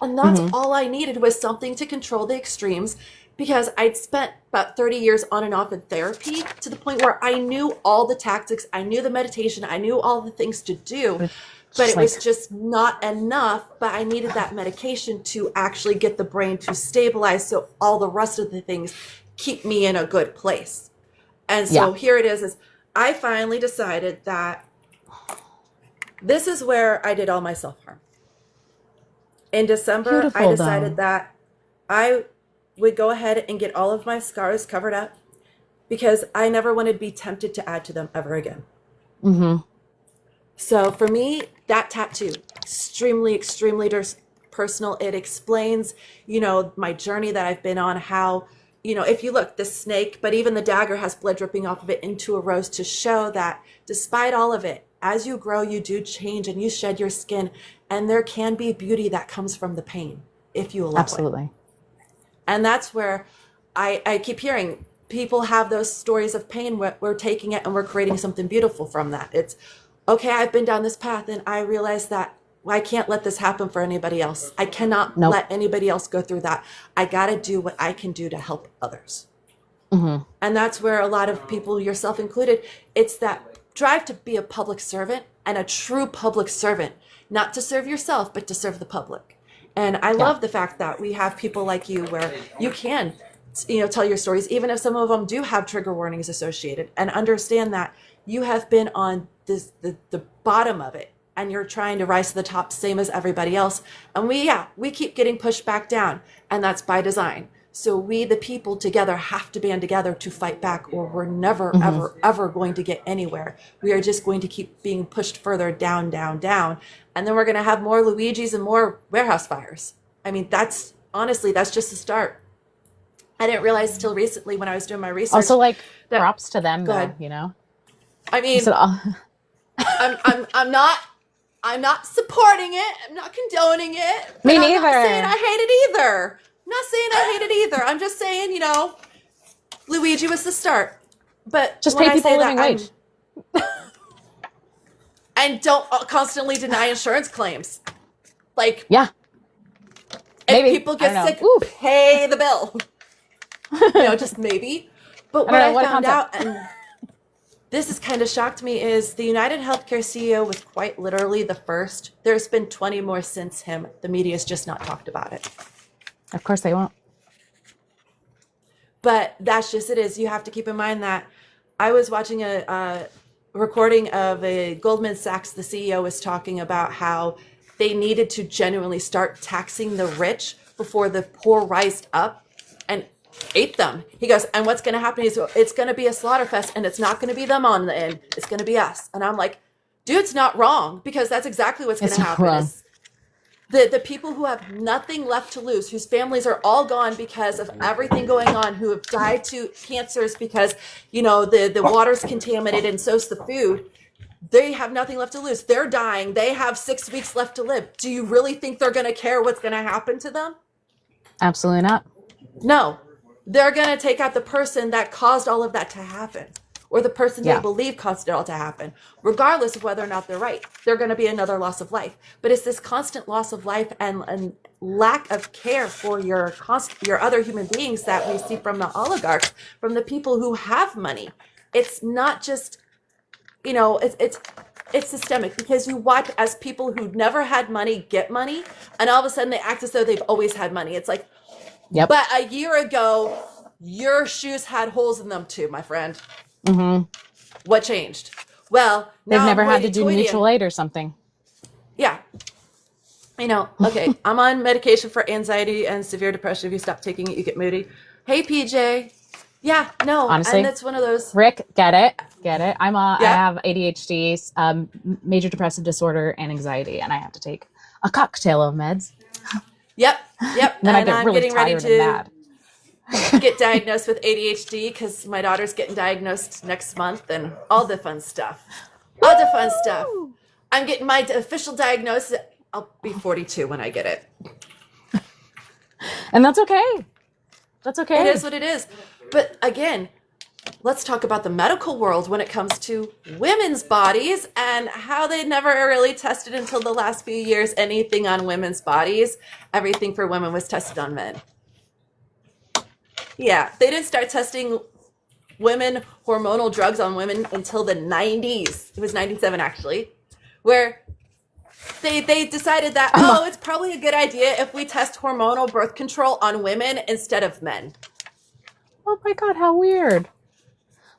And that's all I needed was something to control the extremes, because I'd spent about 30 years on and off in therapy to the point where I knew all the tactics, I knew the meditation, I knew all the things to do, but it was just not enough. But I needed that medication to actually get the brain to stabilize so all the rest of the things keep me in a good place. And so here it is I finally decided that this is where I did all my self-harm. In December, Beautiful, I decided that I would go ahead and get all of my scars covered up because I never wanted to be tempted to add to them ever again. So for me, that tattoo, extremely, extremely personal. It explains, my journey that I've been on, how, if you look, the snake, but even the dagger has blood dripping off of it into a rose to show that despite all of it, as you grow, you do change and you shed your skin, and there can be beauty that comes from the pain if you allow it. Absolutely. And that's where I keep hearing people have those stories of pain where we're taking it and we're creating something beautiful from that. It's, okay, I've been down this path and I realize that I can't let this happen for anybody else. I cannot let anybody else go through that. I got to do what I can do to help others. And that's where a lot of people, yourself included, it's that drive to be a public servant, and a true public servant, not to serve yourself, but to serve the public. And I love the fact that we have people like you where you can, tell your stories, even if some of them do have trigger warnings associated, and understand that you have been on the bottom of it and you're trying to rise to the top, same as everybody else. And we keep getting pushed back down, and that's by design. So we, the people together, have to band together to fight back, or we're never, ever going to get anywhere. We are just going to keep being pushed further down, down, down. And then we're going to have more Luigis and more warehouse fires. I mean, that's just the start. I didn't realize till recently when I was doing my research. Also, like, that, props to them, go though, ahead. you know? I mean, I'm not supporting it. I'm not condoning it. Me I'm neither. not saying I hate it either. I'm not saying I hate it either. I'm just saying, you know, Luigi was the start. But just when pay people a living wage. And don't constantly deny insurance claims. Like, yeah. If maybe. people get sick, pay the bill. You know, just maybe. But what I found out, and this has kind of shocked me, is the United Healthcare CEO was quite literally the first. There's been 20 more since him. The media's just not talked about it. Of course they won't. But that's just it is. You have to keep in mind that I was watching a recording of a Goldman Sachs. The CEO was talking about how they needed to genuinely start taxing the rich before the poor rised up and ate them. He goes, and what's going to happen is it's going to be a slaughter fest, and it's not going to be them on the end. It's going to be us. And I'm like, dude's not wrong, because that's exactly what's going to happen. The people who have nothing left to lose, whose families are all gone because of everything going on, who have died to cancers because, you know, the water's contaminated and so's the food. They have nothing left to lose. They're dying. They have 6 weeks left to live. Do you really think they're going to care what's going to happen to them? Absolutely not. No. They're going to take out the person that caused all of that to happen, or the person they believe caused it all to happen, regardless of whether or not they're right. They're going to be another loss of life. But it's this constant loss of life and lack of care for your other human beings that we see from the oligarchs, from the people who have money. It's not just, you know, it's systemic, because you watch as people who never had money get money, and all of a sudden they act as though they've always had money. It's like, but a year ago, your shoes had holes in them too, my friend. Mm-hmm. What changed? Well, they've never had to do mutual aid or something. Yeah. You know, okay, I'm on medication for anxiety and severe depression. If you stop taking it, you get moody. Hey, PJ. Yeah, no. Honestly, and it's one of those. Rick, get it. I have ADHD, major depressive disorder, and anxiety, and I have to take a cocktail of meds. Yep. Then I get really tired and mad. Get diagnosed with ADHD because my daughter's getting diagnosed next month, and all the fun stuff. I'm getting my official diagnosis. I'll be 42 when I get it. And that's okay. It is what it is. But again, let's talk about the medical world when it comes to women's bodies and how they never really tested until the last few years anything on women's bodies. Everything for women was tested on men. Yeah, they didn't start testing women hormonal drugs on women until the 90s. It was 97 actually, where they decided that, it's probably a good idea if we test hormonal birth control on women instead of men. Oh my God, how weird.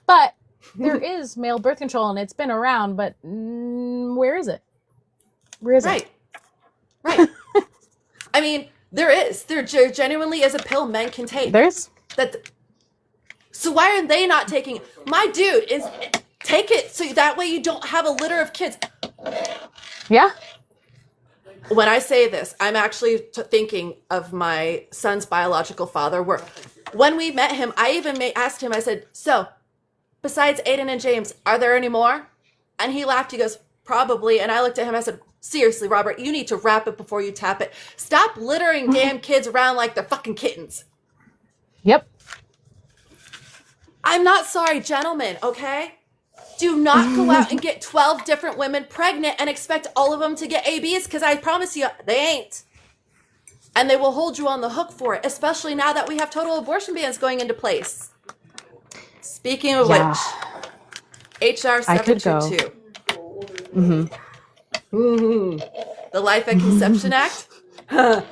But there is male birth control, and it's been around, but where is it? Right. I mean, there is. There genuinely is a pill men can take. So why are they not taking it? My dude, take it so that way you don't have a litter of kids. Yeah. When I say this, I'm actually thinking of my son's biological father. When we met him, I even asked him, I said, so besides Aiden and James, are there any more? And he laughed. He goes, probably. And I looked at him. I said, seriously, Robert, you need to wrap it before you tap it. Stop littering damn kids around like they're fucking kittens. Yep. I'm not sorry, gentlemen, okay? Do not go out and get 12 different women pregnant and expect all of them to get ABs, because I promise you, they ain't. And they will hold you on the hook for it, especially now that we have total abortion bans going into place. Speaking of which, HR 722. The Life at Conception Act. I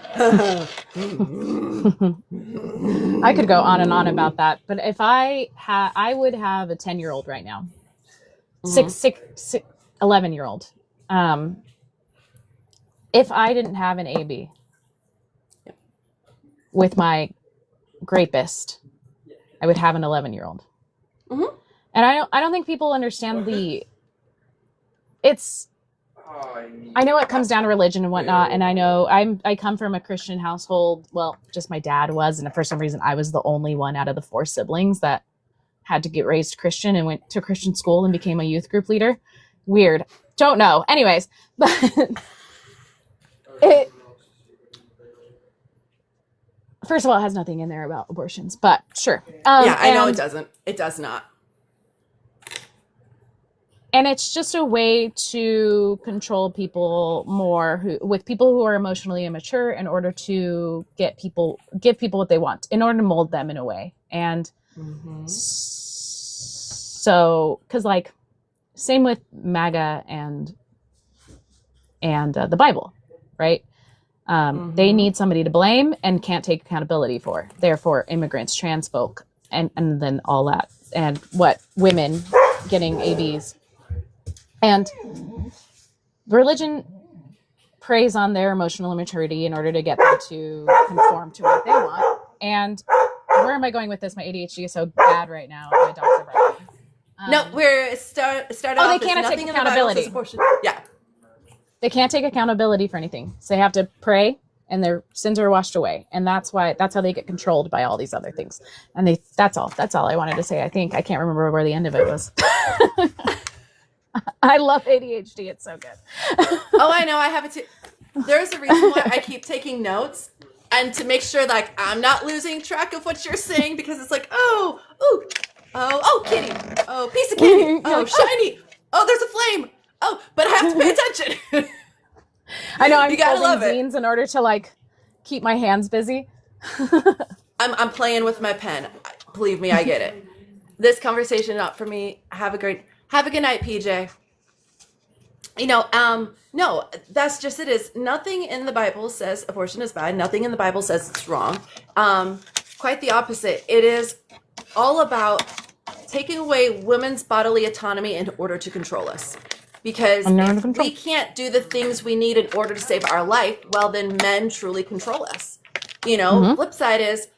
could go on and on about that, but if I would have a 10-year-old right now, 11-year-old. If I didn't have an AB with my rapist, I would have an 11-year-old. Mhm. And I don't think people understand I know it comes down to religion and whatnot, and I know I come from a Christian household. Well, just my dad was, and for some reason I was the only one out of the 4 siblings that had to get raised Christian and went to Christian school and became a youth group leader. Weird. Don't know. Anyways, but it, first of all, it has nothing in there about abortions, but sure. Yeah, I know it doesn't. It does not. And it's just a way to control people more with people who are emotionally immature in order to give people what they want, in order to mold them in a way. And so, because like, same with MAGA and the Bible, right? They need somebody to blame and can't take accountability for. Therefore, immigrants, trans folk, and then all that, and what women getting ABs. And religion preys on their emotional immaturity in order to get them to conform to what they want. And where am I going with this? My ADHD is so bad right now. My dogs are barking. No, we're starting Oh, off. they can't take nothing accountability. In the Bible says abortion. Yeah. They can't take accountability for anything. So they have to pray and their sins are washed away. And that's how they get controlled by all these other things. And that's all I wanted to say. I think I can't remember where the end of it was. I love ADHD. It's so good. Oh, I know. I have it too. There's a reason why I keep taking notes, and to make sure like I'm not losing track of what you're saying, because it's like, oh, kitty. Oh, piece of candy. Oh, shiny. Oh, there's a flame. Oh, but I have to pay attention. I know. I'm you gotta love folding zines in order to like keep my hands busy. I'm playing with my pen. Believe me, I get it. This conversation not for me. Have a good night, PJ. No, that's just it is. Nothing in the Bible says abortion is bad. Nothing in the Bible says it's wrong. Quite the opposite. It is all about taking away women's bodily autonomy in order to control us. Because if we can't do the things we need in order to save our life, well, then men truly control us. Flip side is,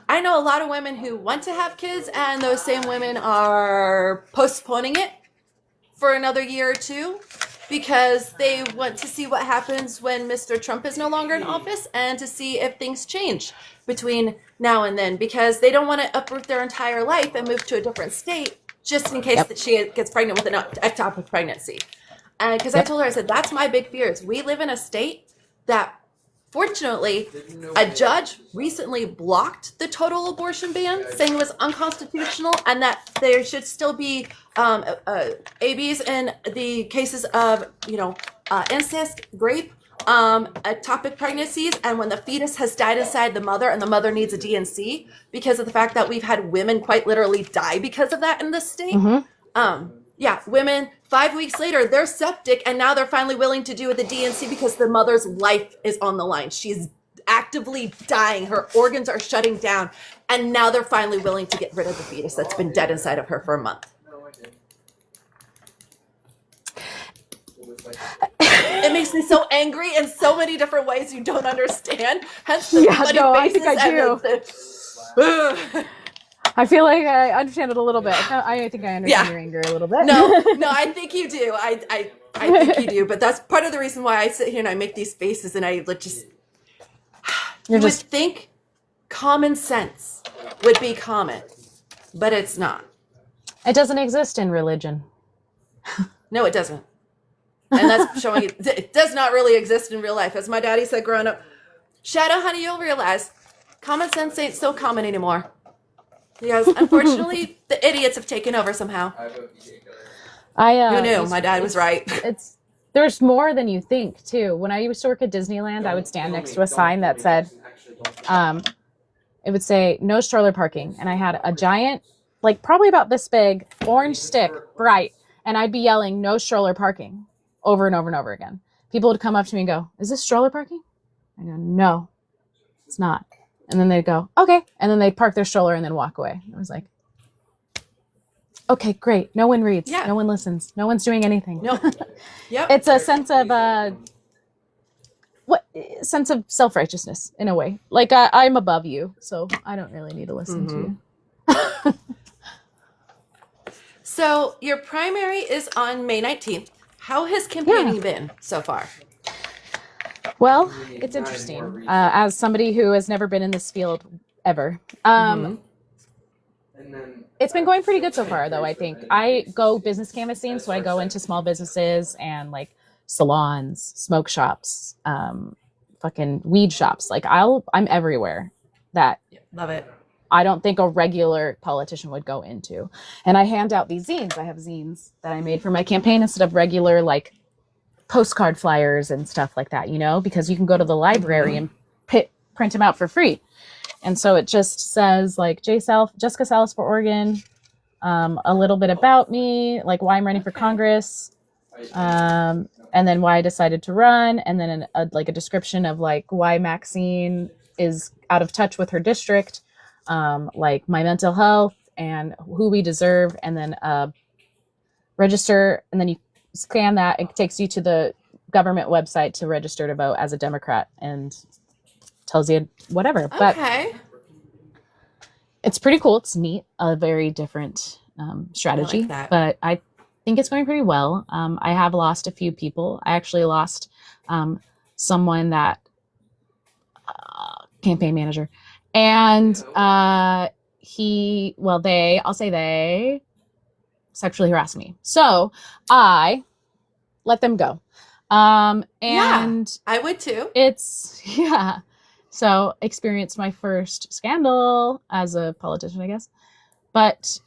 I know a lot of women who want to have kids, and those same women are postponing it for another year or two because they want to see what happens when Mr. Trump is no longer in office, and to see if things change between now and then, because they don't want to uproot their entire life and move to a different state just in case that she gets pregnant with an ectopic pregnancy. And because I told her, I said, that's my big fear is we live in a state that, fortunately, a judge recently blocked the total abortion ban, saying it was unconstitutional, and that there should still be ABs in the cases of, incest, rape, ectopic pregnancies, and when the fetus has died inside the mother and the mother needs a DNC, because of the fact that we've had women quite literally die because of that in this state. Women 5 weeks later, they're septic, and now they're finally willing to do the DNC because the mother's life is on the line. She's actively dying. Her organs are shutting down, and now they're finally willing to get rid of the fetus that's been dead inside of her for a month. It makes me so angry in so many different ways you don't understand. Hence the funny I faces think I do. I feel like I understand it a little bit. I think I understand your anger a little bit. No, I think you do. I think you do. But that's part of the reason why I sit here and I make these faces, and I just... You would think common sense would be common, but it's not. It doesn't exist in religion. No, it doesn't. And that's showing it does not really exist in real life. As my daddy said growing up, Shadow, honey, you'll realize common sense ain't so common anymore. Because unfortunately, the idiots have taken over somehow. Who knew? My dad was right. There's more than you think, too. When I used to work at Disneyland, I would stand next to a sign that said, it would say, no stroller parking. And I had a giant, like probably about this big, orange stick, bright. And I'd be yelling, no stroller parking, over and over and over again. People would come up to me and go, is this stroller parking? I go, no, it's not. And then they'd go, okay. And then they'd park their stroller and then walk away. I was like, okay, great. No one reads. Yeah. No one listens. No one's doing anything. No. Yep. It's a sense of what sense of self-righteousness in a way. Like I'm above you, so I don't really need to listen to you. So your primary is on May 19th. How has campaigning been so far? Well, it's interesting. As somebody who has never been in this field ever, it's been going pretty good so far, though. I think I go business canvassing, so I go into small businesses and like salons, smoke shops, fucking weed shops. Like I'm everywhere that Love it. I don't think a regular politician would go into. And I hand out these zines. I have zines that I made for my campaign instead of regular like postcard flyers and stuff like that, because you can go to the library and print them out for free. And so it just says like Jessica Salas for Oregon, a little bit about me, like why I'm running for Congress, and then why I decided to run, and then a description of like why Maxine is out of touch with her district, like my mental health and who we deserve, and then register, and then you scan that. It takes you to the government website to register to vote as a Democrat and tells you whatever. But it's pretty cool. It's neat. A very different strategy. I like that. But I think it's going pretty well. I have lost a few people. I actually lost someone that campaign manager. And they sexually harassed me. So I let them go. And I would too. So experienced my first scandal as a politician, I guess. But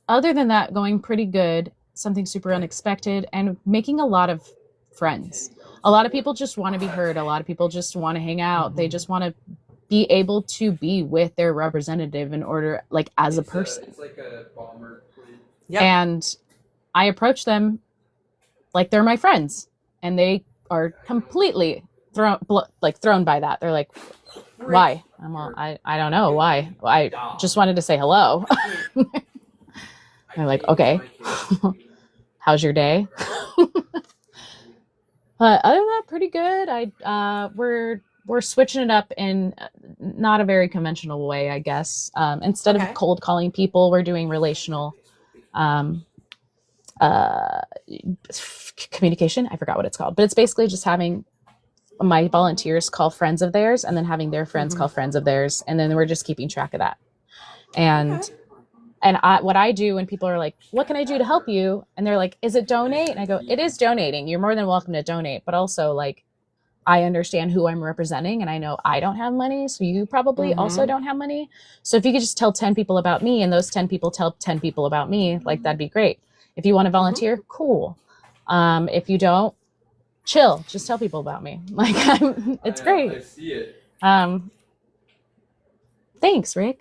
other than that, going pretty good, something super unexpected, and making a lot of friends. A lot of people just want to be heard. A lot of people just want to hang out. They just want to be able to be with their representative in order, like as a person. It's like a bomber. Yep. And I approach them like they're my friends, and they are completely thrown by that. They're like, why? I'm all, I don't know why. I just wanted to say hello. They're like, okay, how's your day? But other than that, pretty good. We're switching it up in not a very conventional way, I guess. Instead of cold calling people, we're doing relational communication. I forgot what it's called, but it's basically just having my volunteers call friends of theirs, and then having their friends call friends of theirs, and then we're just keeping track of that. And what I do when people are like, what can I do to help you? And they're like, is it donate? And I go, it is donating. You're more than welcome to donate. But also, like, I understand who I'm representing, and I know I don't have money, so you probably also don't have money. So if you could just tell 10 people about me, and those 10 people tell 10 people about me, like, that'd be great. If you want to volunteer, cool. If you don't, chill. Just tell people about me. Like, it's great. I see it. Thanks, Rick.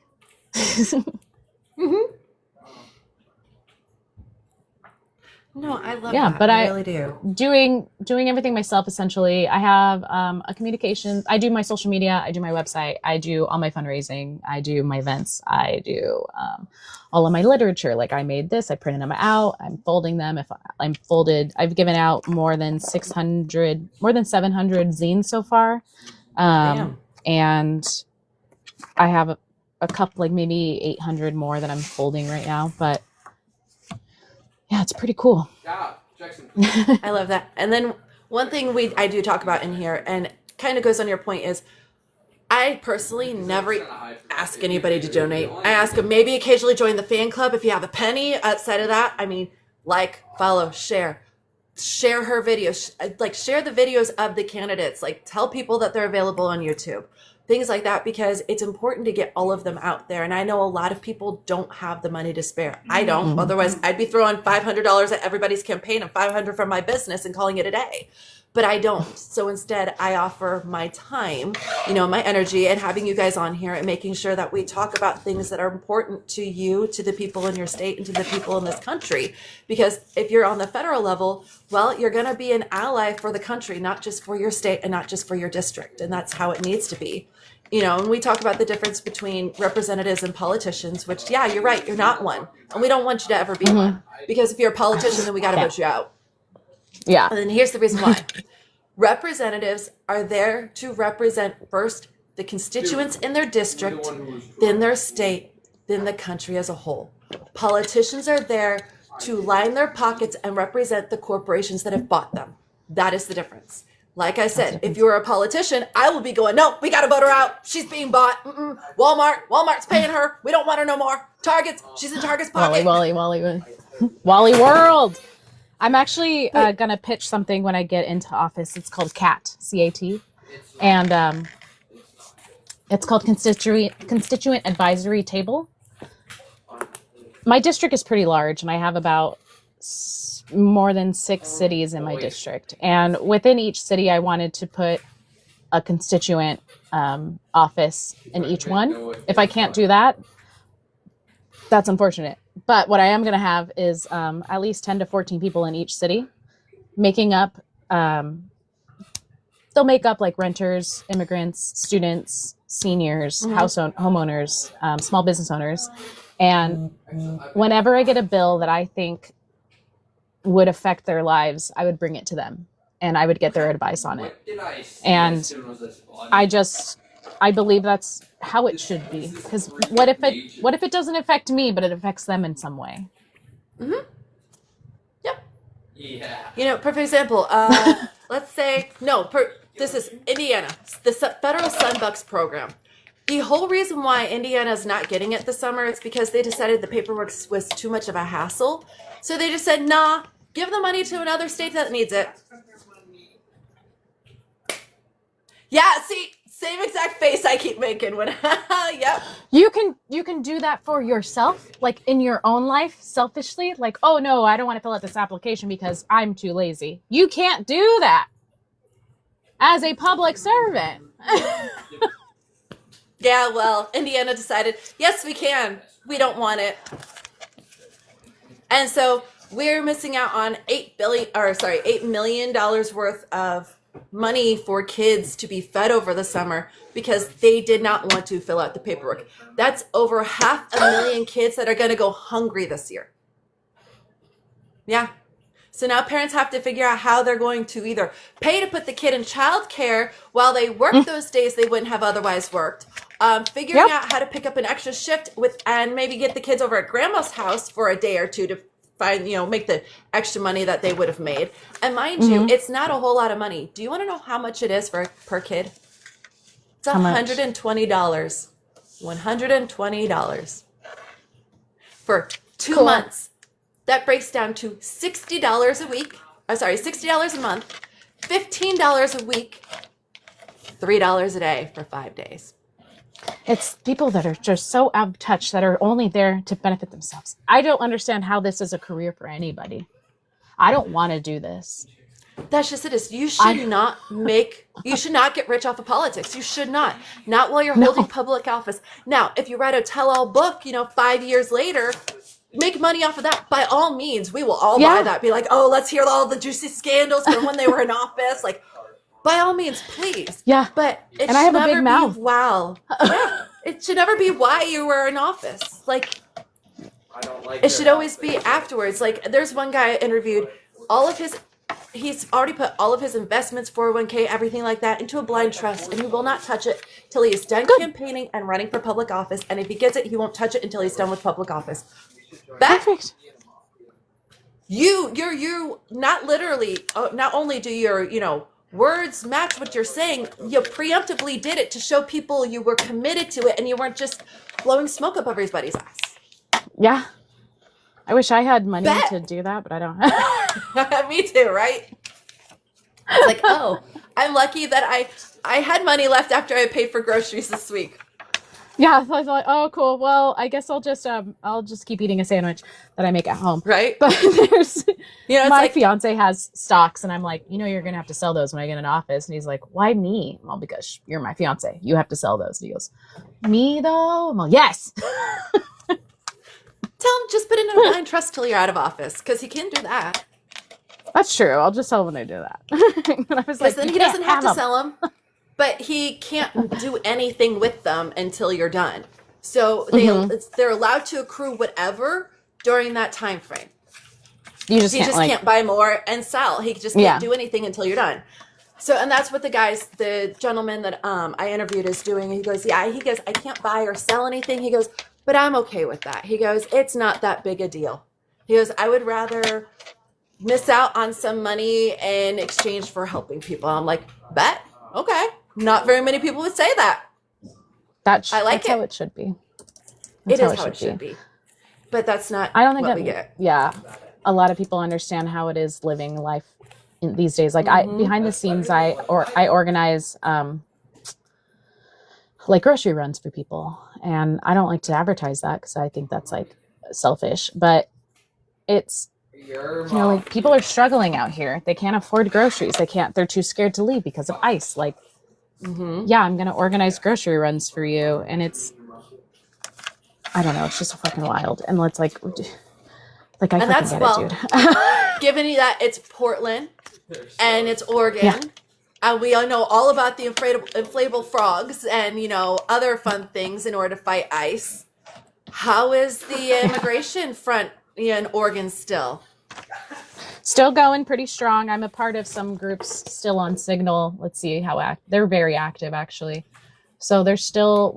No, I love that. But I really do. Doing everything myself, essentially. I have a communications. I do my social media. I do my website. I do all my fundraising. I do my events. I do all of my literature. Like, I made this. I printed them out. I'm folding them. If I'm folded, I've given out more than 700 zines so far. And I have a couple, like maybe 800 more that I'm folding right now. But yeah, it's pretty cool. Yeah, Jackson. I love that. And then one thing I do talk about in here, and kind of goes on your point, is I personally never ask anybody to donate. I ask them maybe occasionally join the fan club if you have a penny. Outside of that, I mean, like, follow, share her videos, like share the videos of the candidates, like tell people that they're available on YouTube. Things like that, because it's important to get all of them out there. And I know a lot of people don't have the money to spare. I don't. Otherwise, I'd be throwing $500 at everybody's campaign and $500 from my business and calling it a day. But I don't. So instead, I offer my time, my energy, and having you guys on here and making sure that we talk about things that are important to you, to the people in your state, and to the people in this country. Because if you're on the federal level, well, you're going to be an ally for the country, not just for your state and not just for your district. And that's how it needs to be. And we talk about the difference between representatives and politicians, which, yeah, you're right. You're not one. And we don't want you to ever be one. Because if you're a politician, then we got to vote you out. Yeah. And then here's the reason why. Representatives are there to represent first the constituents in their district, then their state, then the country as a whole. Politicians are there to line their pockets and represent the corporations that have bought them. That is the difference. Like I said, if you were a politician, I will be going, no, we got to vote her out. She's being bought. Walmart's paying her. We don't want her no more. Target's, she's in Target's pocket. Wally World. I'm actually going to pitch something when I get into office. It's called CAT, C-A-T. And it's called Constituent Advisory Table. My district is pretty large, and I have about more than 6 cities in my district. And within each city, I wanted to put a constituent office in each one. If I can't do that, that's unfortunate. But what I am going to have is at least 10 to 14 people in each city making up, they'll make up like renters, immigrants, students, seniors, homeowners, small business owners. And whenever I get a bill that I think would affect their lives, I would bring it to them and I would get their advice on it. And I believe that's how it should be. Because what if it doesn't affect me, but it affects them in some way? Mm-hmm. Yep. Yeah. Perfect example. Let's say, this is Indiana, the federal Sunbucks program. The whole reason why Indiana is not getting it this summer is because they decided the paperwork was too much of a hassle. So they just said, nah, give the money to another state that needs it. Yeah, see, same exact face I keep making when, yep. You can do that for yourself, like in your own life, selfishly. Like, oh no, I don't want to fill out this application because I'm too lazy. You can't do that as a public servant. Yeah, well, Indiana decided, yes, we can. We don't want it. And so we're missing out on $8 million worth of money for kids to be fed over the summer because they did not want to fill out the paperwork. That's over 500,000 kids that are going to go hungry this year. Yeah. So now parents have to figure out how they're going to either pay to put the kid in childcare while they work those days they wouldn't have otherwise worked. Figuring out how to pick up an extra shift and maybe get the kids over at grandma's house for a day or two to find, make the extra money that they would have made. And mind you, it's not a whole lot of money. Do you want to know how much it is per kid? It's $120. $120 for 2 months. That breaks down to $60 a week. $60 a month, $15 a week, $3 a day for 5 days. It's people that are just so out of touch that are only there to benefit themselves. I don't understand how this is a career for anybody. I don't want to do this. That's just it. You should not get rich off of politics. You should not. Not while you're holding public office. Now, if you write a tell-all book, 5 years later, make money off of that. By all means, we will all buy that. Be like, oh, let's hear all the juicy scandals from when they were in office. Like, by all means, please. Yeah. But it and I have a big mouth. Wow. Yeah. It should never be why you were in office. Like, I don't like it should always be afterwards. Like, there's one guy I interviewed, he's already put all of his investments, 401k, everything like that, into a blind trust, and he will not touch it till he is done campaigning and running for public office. And if he gets it, he won't touch it until he's done with public office. Perfect. You not literally, not only do your, words match what you're saying, you preemptively did it to show people you were committed to it and you weren't just blowing smoke up everybody's ass. Yeah. I wish I had money to do that, but I don't. Me too, right? It's like, oh, I'm lucky that I had money left after I paid for groceries this week. Yeah, so I thought, oh, cool. Well, I guess I'll just keep eating a sandwich that I make at home. Right. But there's, my fiance has stocks, and I'm like, you're gonna have to sell those when I get in office. And he's like, why me? Well, because you're my fiance. You have to sell those. And he goes, me though? I'm like, yes. Tell him just put it in a blind trust till you're out of office, because he can do that. That's true. I'll just tell him when I do that. And I was like, then he doesn't have to sell them. But he can't do anything with them until you're done. So they're allowed to accrue whatever during that time frame. You just can't buy more and sell. He just can't do anything until you're done. So, and that's what the gentleman that I interviewed is doing. He goes, yeah, he goes, I can't buy or sell anything. He goes, but I'm okay with that. He goes, it's not that big a deal. He goes, I would rather miss out on some money in exchange for helping people. I'm like, bet, okay. Not very many people would say that. I like that's it. how it should be. It is how it should be. But that's not I don't think what that we get. Yeah. A lot of people understand how it is living life these days. Like behind the scenes, I organize like grocery runs for people, and I don't like to advertise that because I think that's like selfish. But it's like people are struggling out here. They can't afford groceries. They're too scared to leave because of ICE. Like, yeah, I'm gonna organize grocery runs for you, and I don't know. It's just fucking wild, and it's like I fucking get it, dude. Given you that it's Portland and it's Oregon, yeah. And we all know all about the inflatable frogs and, other fun things in order to fight ICE. How is the immigration front in Oregon still? Still going pretty strong. I'm a part of some groups still on Signal. Let's see how they're very active, actually. So we're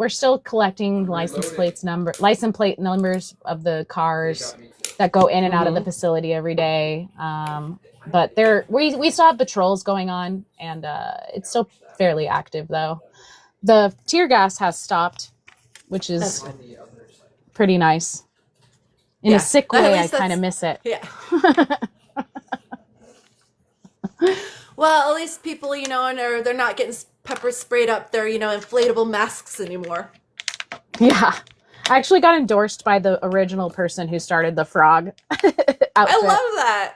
still collecting license plate numbers of the cars that go in and out of the facility every day. But we still have patrols going on, and it's still fairly active, though. The tear gas has stopped, which is pretty nice. In a sick way, I kind of miss it. Yeah. Well, at least people, they're not getting pepper sprayed up their, inflatable masks anymore. Yeah. I actually got endorsed by the original person who started the frog outfit. I love that.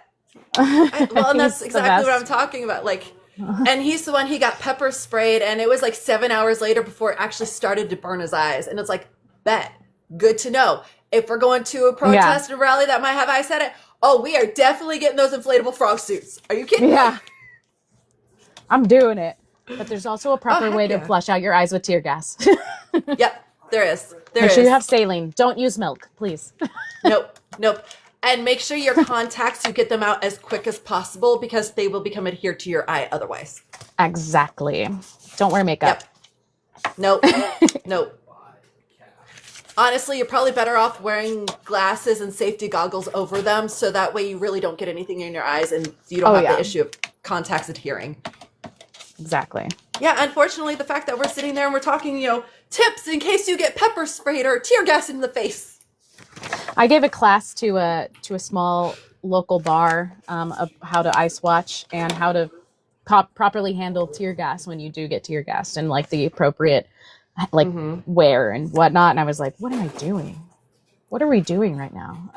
And that's exactly what I'm talking about. Like, and he's the one, he got pepper sprayed, and it was like 7 hours later before it actually started to burn his eyes. And it's like, bet. Good to know. If we're going to a protest and rally that might have ice at it, we are definitely getting those inflatable frog suits. Are you kidding me? Yeah. I'm doing it. But there's also a proper way to flush out your eyes with tear gas. Yep, there is. Make sure you have saline. Don't use milk, please. Nope. And make sure your contacts, you get them out as quick as possible because they will become adhered to your eye otherwise. Exactly. Don't wear makeup. Yep. Nope. Honestly, you're probably better off wearing glasses and safety goggles over them, so that way you really don't get anything in your eyes and you don't have the issue of contacts adhering. Exactly. Yeah, unfortunately, the fact that we're sitting there and we're talking, tips in case you get pepper sprayed or tear gas in the face. I gave a class to a small local bar of how to ice watch and how to properly handle tear gas when you do get tear gassed, and like the appropriate wear and whatnot. And I was like, what am I doing? What are we doing right now?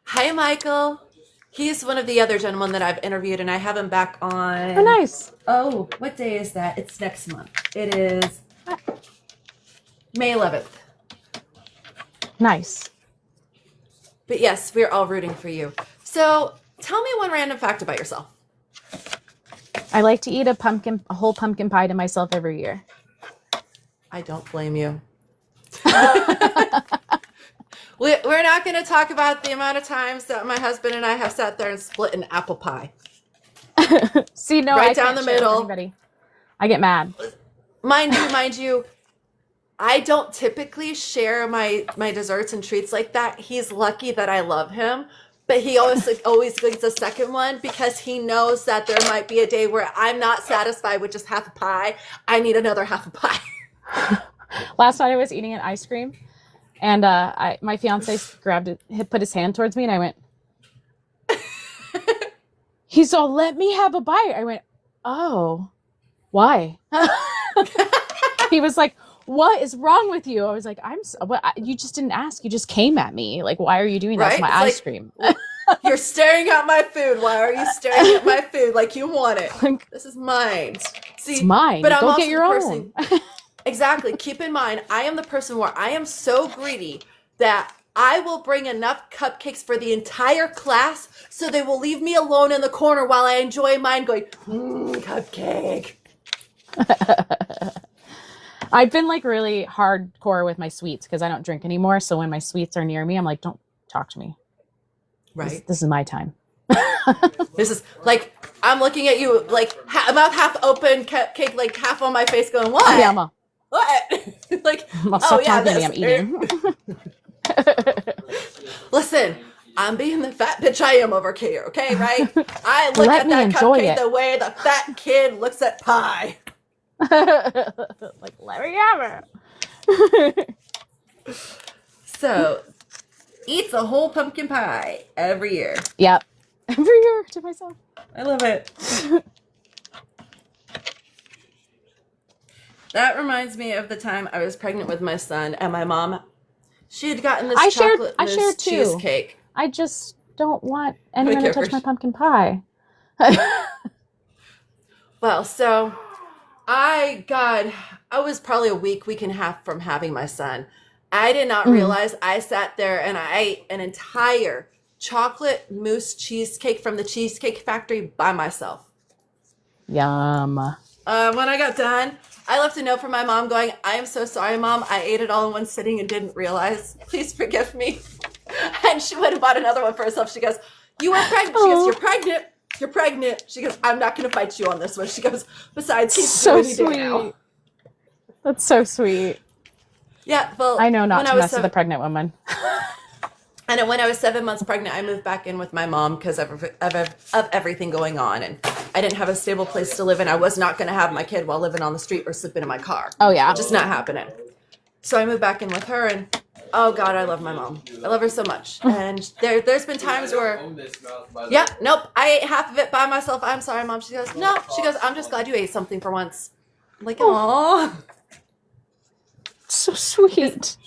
Hi, Michael. He's one of the other gentlemen that I've interviewed, and I have him back on. Oh, nice. Oh, what day is that? It's next month. It is May 11th. Nice. But yes, we're all rooting for you. So tell me one random fact about yourself. I like to eat a whole pumpkin pie to myself every year. I don't blame you. We're not going to talk about the amount of times that my husband and I have sat there and split an apple pie. See, no, right I down can't the share middle. with anybody. I get mad. Mind you, I don't typically share my desserts and treats like that. He's lucky that I love him, but he always gets a second one because he knows that there might be a day where I'm not satisfied with just half a pie. I need another half a pie. Last night I was eating an ice cream, and my fiance grabbed it, put his hand towards me, and I went. He's all, let me have a bite. I went, oh, why? He was like, what is wrong with you? I was like, you just didn't ask. You just came at me. Like, why are you doing that to my ice cream? You're staring at my food. Why are you staring at my food like you want it? This is mine. See, it's mine. But I'm Go also get your own. Exactly. Keep in mind, I am the person where I am so greedy that I will bring enough cupcakes for the entire class so they will leave me alone in the corner while I enjoy mine going, cupcake. I've been like really hardcore with my sweets because I don't drink anymore. So when my sweets are near me, I'm like, don't talk to me. Right. This is my time. This is like, I'm looking at you, like, mouth half open, cake, like, half on my face going, what? Yeah, Ma. What? Like, Stop talking to me. I'm eating. Listen, I'm being the fat bitch I am over here, okay, right? I look Let at me that enjoy cupcake it. the way the fat kid looks at pie. Like, let me have it. So, eats a whole pumpkin pie every year. Yep. Every year to myself. I love it. That reminds me of the time I was pregnant with my son, and my mom, she had gotten this chocolate mousse too. cheesecake. I just don't want anyone to touch my pumpkin pie. Well, so I was probably a week and a half from having my son. I did not realize I sat there and I ate an entire chocolate mousse cheesecake from the Cheesecake Factory by myself. Yum. When I got done, I left a note for my mom going, I am so sorry, Mom. I ate it all in one sitting and didn't realize. Please forgive me. And she went and bought another one for herself. She goes, you are pregnant. She goes, you're pregnant. You're pregnant. She goes, I'm not going to fight you on this one. She goes, besides, he's so doing sweet. now. That's so sweet. Yeah, well, I know not to mess with a pregnant woman. And when I was 7 months pregnant, I moved back in with my mom because of everything going on. And I didn't have a stable place to live in. I was not going to have my kid while living on the street or sleeping in my car. Oh, yeah. Just not happening. So I moved back in with her, and oh, God, I love my mom. I love her so much. And there's been times where, nope, I ate half of it by myself. I'm sorry, Mom. She goes, no. She goes, I'm just glad you ate something for once. I'm like, aw. So sweet.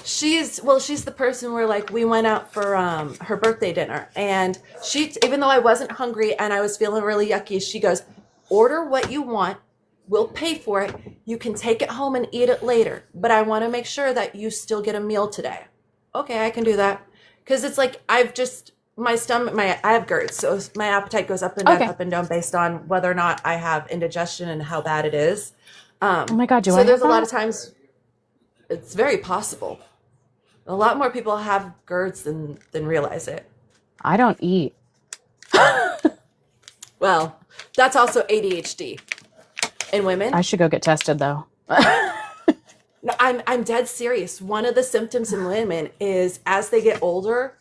She's the person where, like, we went out for her birthday dinner, and she, even though I wasn't hungry and I was feeling really yucky, she goes, order what you want, we'll pay for it, you can take it home and eat it later, but I want to make sure that you still get a meal today. Okay, I can do that, because it's like my stomach, I have GERD, so my appetite goes up and down based on whether or not I have indigestion and how bad it is. Oh my God, so there's a lot of times. It's very possible. A lot more people have GERDs than realize it. I don't eat. Well, that's also ADHD in women. I should go get tested, though. No, I'm dead serious. One of the symptoms in women is as they get older,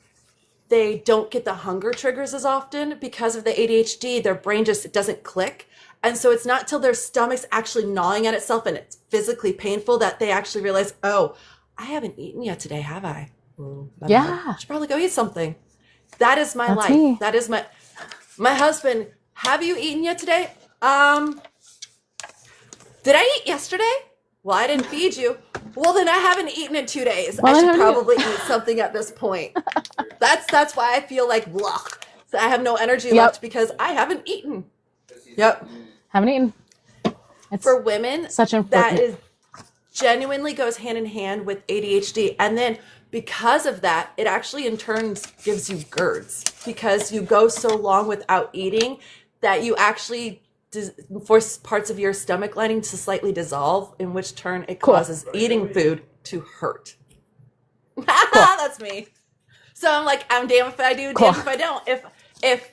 they don't get the hunger triggers as often because of the ADHD. Their brain just doesn't click. And so it's not till their stomach's actually gnawing at itself and it's physically painful that they actually realize, oh, I haven't eaten yet today, have I? Yeah. I should probably go eat something. That is my life. Me. That is my husband. Have you eaten yet today? Did I eat yesterday? Well, I didn't feed you. Well, then I haven't eaten in 2 days. Well, I should probably eat something at this point. That's why I feel like, blah. So I have no energy left because I haven't eaten. Yep. Haven't eaten. It's for women, such important. That is genuinely goes hand in hand with ADHD. And then because of that, it actually in turn gives you GERDs because you go so long without eating that you actually force parts of your stomach lining to slightly dissolve, in which turn it causes eating food to hurt. That's me. So I'm like, I'm damn if I do, damn if I don't. If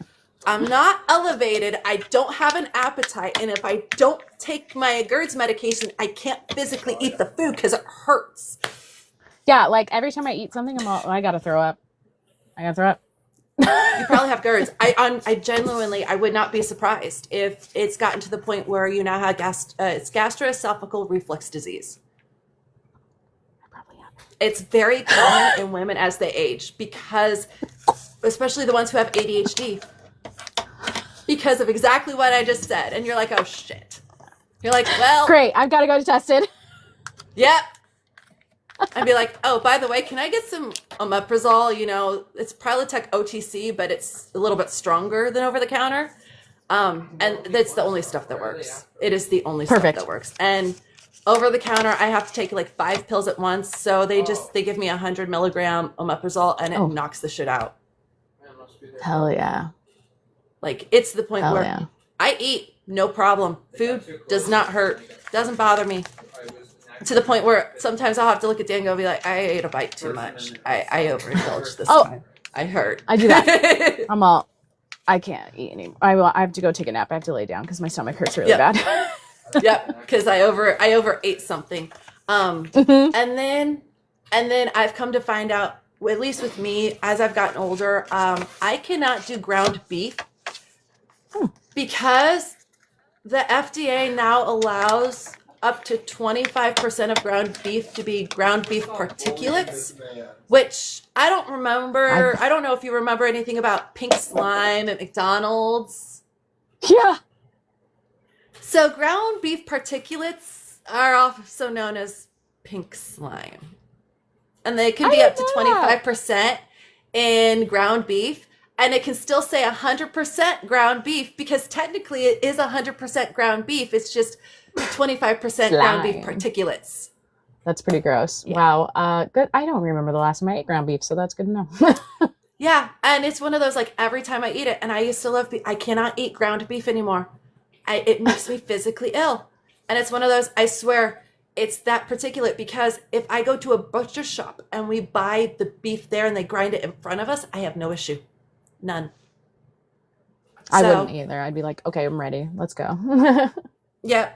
I'm not elevated, I don't have an appetite, and if I don't take my GERDs medication, I can't physically eat the food because it hurts. Yeah, like every time I eat something, I gotta throw up. You probably have GERDs. I genuinely, I would not be surprised if it's gotten to the point where you now have it's gastroesophageal reflux disease. I probably have. It's very common in women as they age because, especially the ones who have ADHD, because of exactly what I just said. And you're like, oh shit. You're like, well. Great, I've got to go tested. Yep. I'd be like, oh, by the way, can I get some omeprazole? You know, it's Prilotec OTC, but it's a little bit stronger than over the counter. And that's the only stuff that works. It is the only stuff that works. And over the counter, I have to take like 5 pills at once. So they give me 100 milligram omeprazole and it knocks the shit out. Hell yeah. Like, it's the point where I eat, no problem. Food does not hurt, doesn't bother me. To the point where sometimes I'll have to look at Dan and go be like, I ate a bite too much. I overindulged this time. I hurt. I do that. I'm all, I can't eat anymore. I have to go take a nap. I have to lay down because my stomach hurts really Yep. bad. Yep, because I overate something. Mhm. And then I've come to find out, at least with me, as I've gotten older, I cannot do ground beef because the FDA now allows up to 25% of ground beef to be ground beef particulates, which I don't remember. I don't know if you remember anything about pink slime at McDonald's. Yeah. So ground beef particulates are also known as pink slime. And they can be up to 25% in ground beef. And it can still say 100% ground beef because technically it is 100% ground beef. It's just 25% ground beef particulates. That's pretty gross. Yeah. Wow. Good. I don't remember the last time I ate ground beef, so that's good to know. Yeah. And it's one of those, like, every time I eat it, and I used to love beef, I cannot eat ground beef anymore. It makes me physically ill. And it's one of those, I swear, it's that particulate because if I go to a butcher shop and we buy the beef there and they grind it in front of us, I have no issue. None. I wouldn't either. I'd be like, okay, I'm ready. Let's go. Yeah.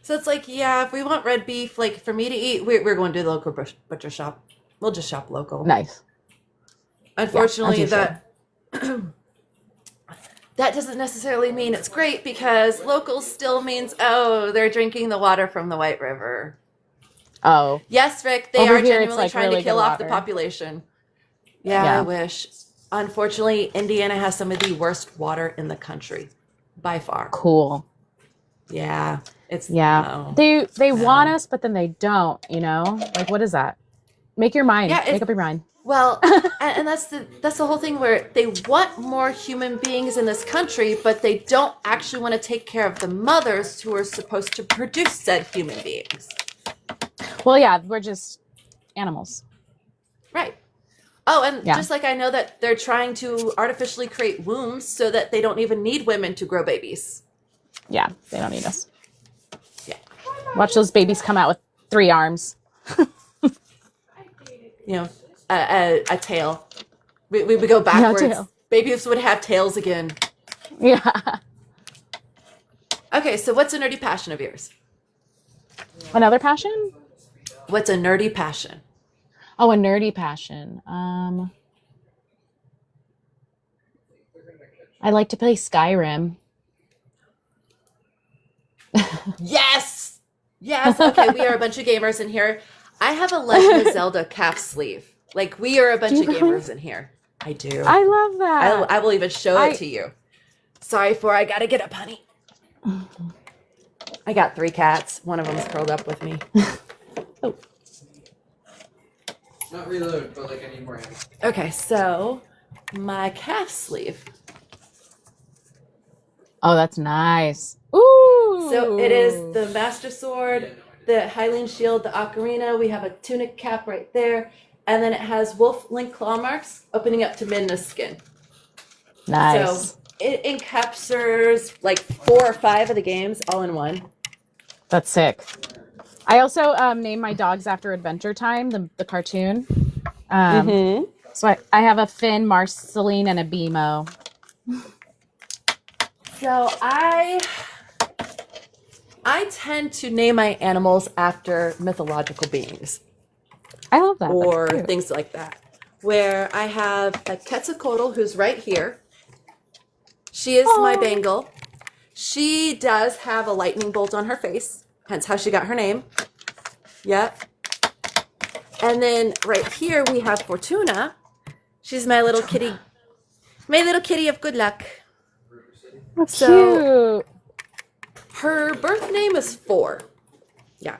So it's like, yeah, if we want red beef, like for me to eat, we're going to the local butcher shop. We'll just shop local. Nice. Unfortunately, that doesn't necessarily mean it's great because local still means, oh, they're drinking the water from the White River. Oh. Yes, Rick, they Over are here, genuinely it's like trying really to kill good off the water. population. Yeah, I wish. Unfortunately, Indiana has some of the worst water in the country, by far. Cool. Yeah. They want us, but then they don't, you know? Like, what is that? Make your mind. Make up your mind. Well, and that's the whole thing where they want more human beings in this country, but they don't actually want to take care of the mothers who are supposed to produce said human beings. Well, yeah, we're just animals. Right. Oh, and just like I know that they're trying to artificially create wombs so that they don't even need women to grow babies. Yeah, they don't need us. Yeah. Watch those babies come out with 3 arms. You know, a tail. We would go backwards. Yeah, babies would have tails again. Yeah. Okay, so what's a nerdy passion of yours? Another passion? What's a nerdy passion? Oh, a nerdy passion. I like to play Skyrim. Yes! Yes! Okay, we are a bunch of gamers in here. I have a Legend of Zelda calf sleeve. Like, we are a bunch of gamers in here. I do. I love that. I will even show it to you. Sorry for I gotta get up, honey. I got 3 cats. One of them is curled up with me. Oh. Not reload, but like I need more ammo. Okay, so my calf sleeve. Oh, that's nice. Ooh. So it is the Master Sword, the Hylian Shield, the Ocarina. We have a tunic cap right there. And then it has wolf link claw marks opening up to Midna's skin. Nice. So it encaptures like 4 or 5 of the games all in one. That's sick. I also named my dogs after Adventure Time, the cartoon. So I have a Finn, Marceline, and a Bimo. So I tend to name my animals after mythological beings. I love that. Or things like that. Where I have a Quetzalcoatl who's right here. She is my Bengal. She does have a lightning bolt on her face, hence how she got her name. Yep. And then right here we have Fortuna. She's my little kitty of good luck. So cute. Her birth name is 4. Yeah.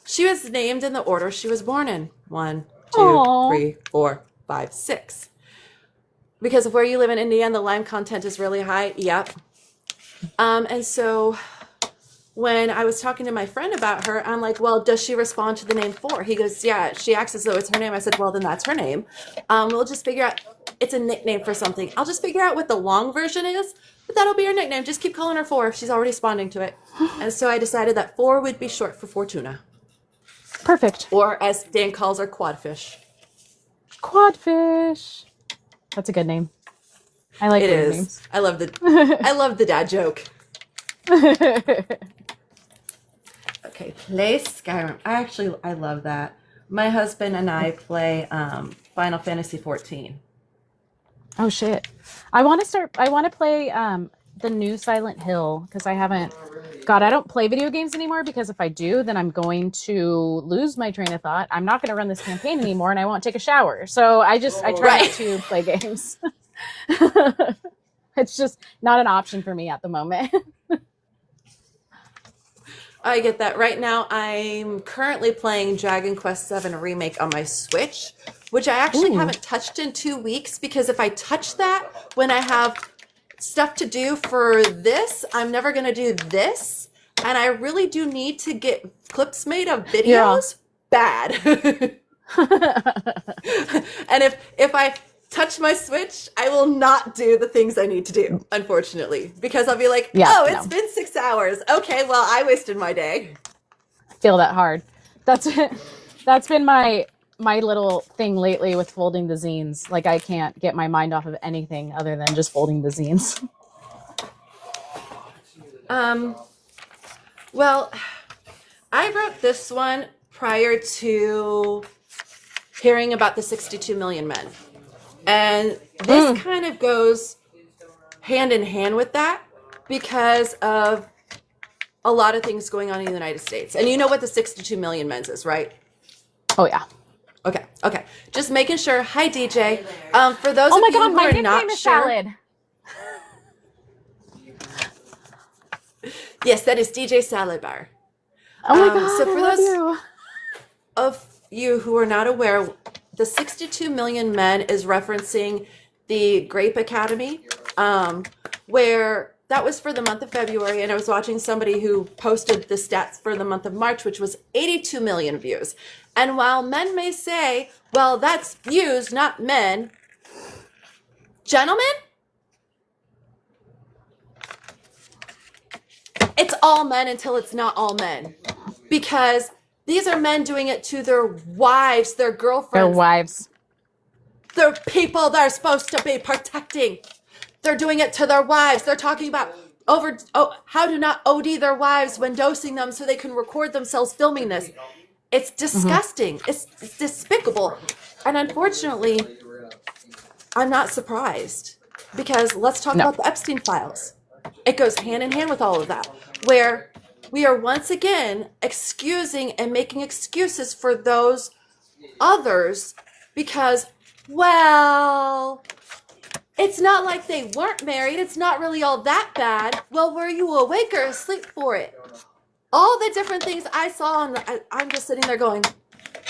She was named in the order she was born in. 1, 2, 3, 4, 5, 6. Because of where you live in Indiana, the lime content is really high. Yep. And so when I was talking to my friend about her, I'm like, well, does she respond to the name 4? He goes, yeah, she acts as though it's her name. I said, well, then that's her name. We'll just figure out, it's a nickname for something. I'll just figure out what the long version is, but that'll be her nickname. Just keep calling her 4 if she's already responding to it. And so I decided that 4 would be short for Fortuna. Perfect. Or as Dan calls her, Quadfish. Quadfish. That's a good name. I like It weird is. names. I love the dad joke. Okay, play Skyrim. I love that. My husband and I play Final Fantasy 14. Oh shit. I want to play the new Silent Hill because I haven't God, I don't play video games anymore because if I do, then I'm going to lose my train of thought. I'm not going to run this campaign anymore and I won't take a shower. So I try Right. not to play games. It's just not an option for me at the moment. I get that. Right now, I'm currently playing Dragon Quest VII Remake on my Switch, which I actually Ooh. haven't touched in 2 weeks because if I touch that when I have stuff to do for this, I'm never going to do this. And I really do need to get clips made of videos bad. And if I touch my Switch, I will not do the things I need to do, unfortunately, because I'll be like, it's been 6 hours. Okay, well, I wasted my day. I feel that hard. That's been my little thing lately with folding the zines. Like I can't get my mind off of anything other than just folding the zines. Well, I wrote this one prior to hearing about the 62 million men. And this kind of goes hand in hand with that because of a lot of things going on in the United States. And you know what the 62 million men is, right? Oh, yeah. Okay. Just making sure. Hi, DJ. For those of you who my are nickname not is sure. Salad. Yes, that is DJ Salad Bar. Oh my God, so for I love those you. of you who are not aware, the 62 million men is referencing the Grape Academy, where that was for the month of February, and I was watching somebody who posted the stats for the month of March, which was 82 million views. And while men may say, well, that's views, not men, gentlemen, it's all men until it's not all men. Because these are men doing it to their wives, their girlfriends. Their wives. They're people they're supposed to be protecting. They're doing it to their wives. They're talking about how to not OD their wives when dosing them so they can record themselves filming this. It's disgusting. It's despicable. And unfortunately, I'm not surprised because let's talk about the Epstein files. It goes hand in hand with all of that, where we are once again excusing and making excuses for those others because, well, it's not like they weren't married. It's not really all that bad. Well, were you awake or asleep for it? All the different things I saw, and I'm just sitting there going,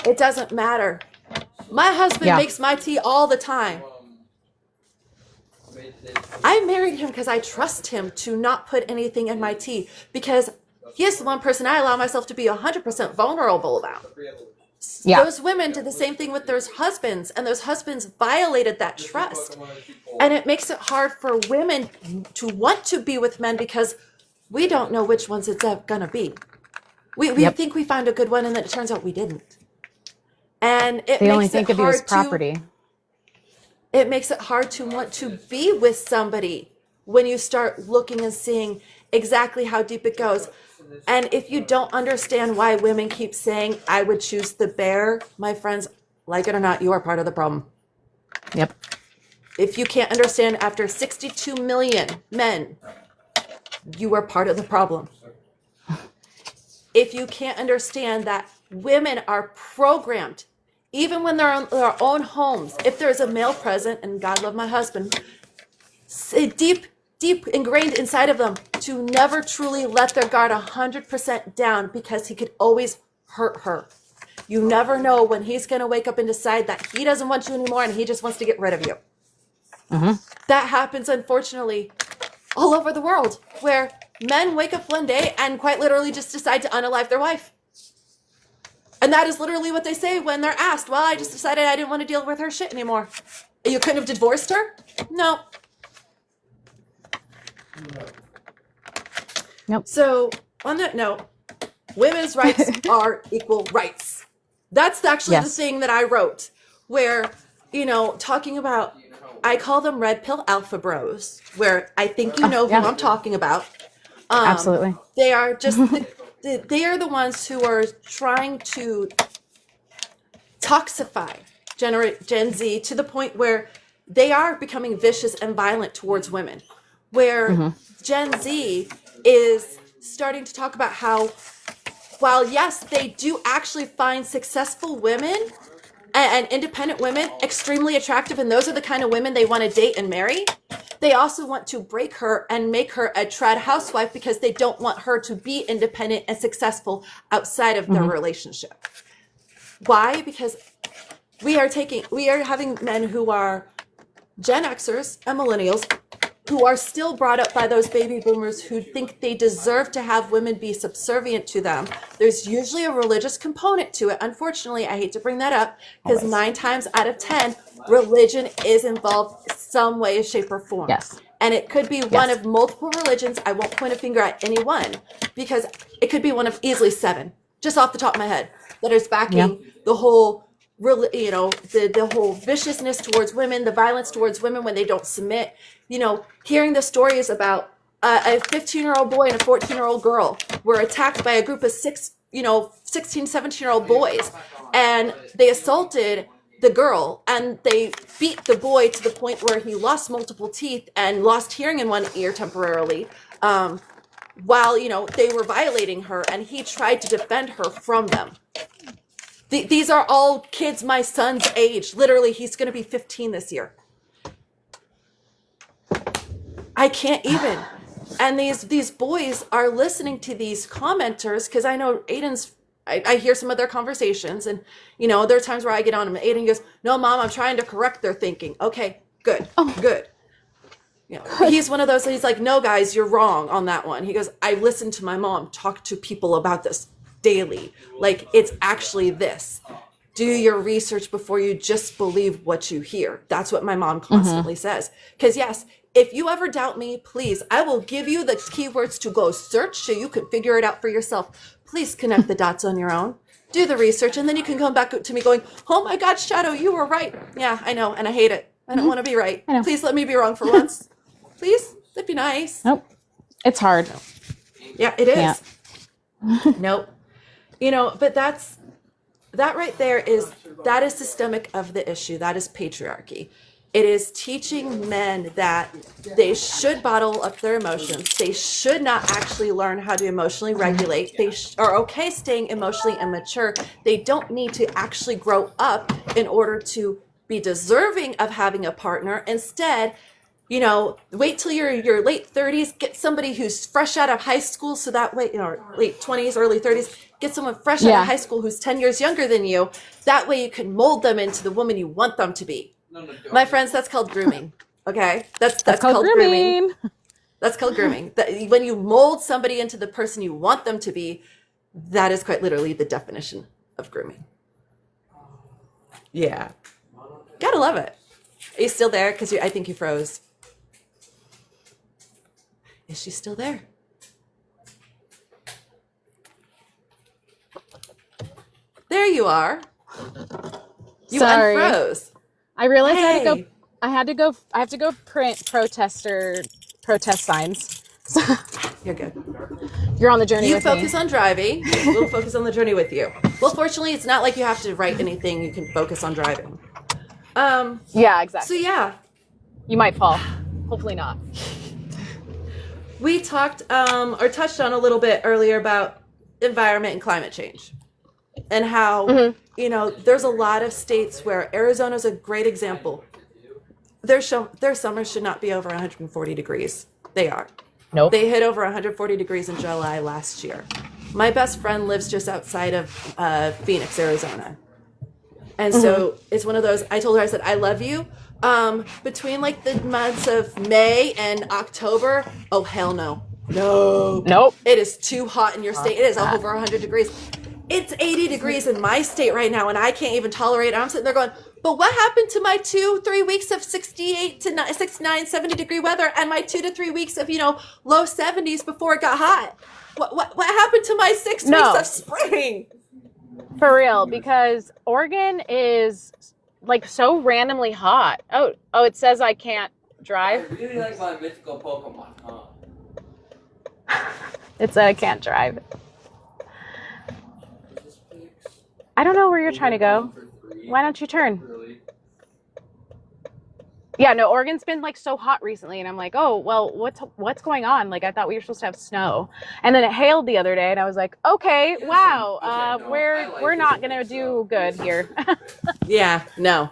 it doesn't matter. My husband makes my tea all the time. I married him because I trust him to not put anything in my tea because he is the one person I allow myself to be 100% vulnerable about. Yeah. Those women did the same thing with their husbands, and those husbands violated that trust. And it makes it hard for women to want to be with men because we don't know which ones it's going to be. We think we found a good one, and then it turns out we didn't. And they only think of you as property. It makes it hard to want to be with somebody when you start looking and seeing exactly how deep it goes. And if you don't understand why women keep saying, I would choose the bear, my friends, like it or not, you are part of the problem. Yep. If you can't understand after 62 million men, you are part of the problem. If you can't understand that women are programmed, even when they're in their own homes, if there's a male present, and God love my husband, deep ingrained inside of them to never truly let their guard 100% down because he could always hurt her. You never know when he's going to wake up and decide that he doesn't want you anymore and he just wants to get rid of you. That happens, unfortunately, all over the world, where men wake up one day and quite literally just decide to unalive their wife. And that is literally what they say when they're asked, well, I just decided I didn't want to deal with her shit anymore. You couldn't have divorced her? No. Nope. So on that note, women's rights are equal rights. That's actually the thing that I wrote, where, talking about I call them red pill alpha bros, where I think you know who yeah. I'm talking about. Absolutely. They are just they are the ones who are trying to toxify Gen Z to the point where they are becoming vicious and violent towards women. Where Gen Z is starting to talk about how, while yes, they do actually find successful women and independent women extremely attractive, and those are the kind of women they want to date and marry, they also want to break her and make her a trad housewife because they don't want her to be independent and successful outside of their relationship. Why? Because we are having men who are Gen Xers and millennials who are still brought up by those baby boomers who think they deserve to have women be subservient to them. There's usually a religious component to it. Unfortunately, I hate to bring that up because 9 times out of 10, religion is involved in some way, shape, or form. Yes. And it could be one of multiple religions. I won't point a finger at any one because it could be one of easily 7, just off the top of my head, that is backing the whole, the whole viciousness towards women, the violence towards women when they don't submit. Hearing the stories about a 15-year-old boy and a 14-year-old girl were attacked by a group of 16, 17-year-old boys, and they assaulted the girl and they beat the boy to the point where he lost multiple teeth and lost hearing in one ear temporarily, while they were violating her, and he tried to defend her from them. These are all kids my son's age. Literally, he's going to be 15 this year. I can't even. And these boys are listening to these commenters, because I know Aiden's, I hear some of their conversations, and there are times where I get on him and Aiden goes, "No, Mom, I'm trying to correct their thinking." Okay, good, good. He's one of those, he's like, "No, guys, you're wrong on that one." He goes, "I listened to my mom talk to people about this daily. Like, it's actually this. Do your research before you just believe what you hear." That's what my mom constantly says. Because yes, if you ever doubt me, please, I will give you the keywords to go search so you can figure it out for yourself. Please connect the dots on your own. Do the research, and then you can come back to me going, "Oh my God, Shadow, you were right." Yeah, I know, and I hate it. I don't want to be right. Please let me be wrong for once. Please, that'd be nice. Nope. It's hard. Yeah, it is. Nope. But that right there is systemic of the issue. That is patriarchy. It is teaching men that they should bottle up their emotions. They should not actually learn how to emotionally regulate. They are okay staying emotionally immature. They don't need to actually grow up in order to be deserving of having a partner. Instead, wait till your late 30s, get somebody who's fresh out of high school, so that way, late 20s, early 30s, get someone fresh out of high school who's 10 years younger than you. That way you can mold them into the woman you want them to be. My friends, that's called grooming. Okay? That's called grooming. That's called grooming. When you mold somebody into the person you want them to be, that is quite literally the definition of grooming. Yeah. Gotta love it. Are you still there? Because I think you froze. Is she still there? There you are. You Sorry. unfroze. I realized Hey. I have to go print protest signs. So You're good. you're on the journey You with focus me. on driving. We'll focus on the journey with you. Well, fortunately, it's not like you have to write anything. You can focus on driving. Yeah, exactly. So yeah, You might fall. Hopefully not. we talked or touched on a little bit earlier about environment and climate change, and how there's a lot of states where Arizona's a great example. Their summers should not be over 140 degrees. They are. Nope. They hit over 140 degrees in July last year. My best friend lives just outside of Phoenix, Arizona. And so it's one of those, I told her, I said, "I love you." Between like the months of May and October, oh, hell no. No. Nope. It is too hot in your state. It is over 100 degrees. It's 80 degrees in my state right now, and I can't even tolerate it. I'm sitting there going, but what happened to my 2-3 weeks of 68 to 69, 70 degree weather, and my 2 to 3 weeks of, low 70s before it got hot? What happened to my 6 weeks of spring? For real, because Oregon is like so randomly hot. Oh, it says I can't I drive. really like my mythical Pokemon, huh? It said I can't drive. Is this fixed? I don't know where you're trying to go. For 3. Why don't you turn? Really? Yeah, no, Oregon's been like so hot recently, and I'm like, oh, well, what's going on? Like, I thought we were supposed to have snow, and then it hailed the other day, and I was like, okay, wow, Okay, no, I like we're it. not gonna do good here. Yeah, no.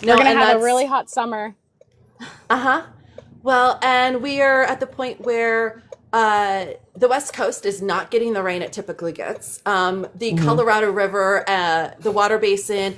We're gonna and have a that's- really hot summer. Uh-huh. Well, and we are at the point where the West Coast is not getting the rain it typically gets. The Colorado River, the water basin,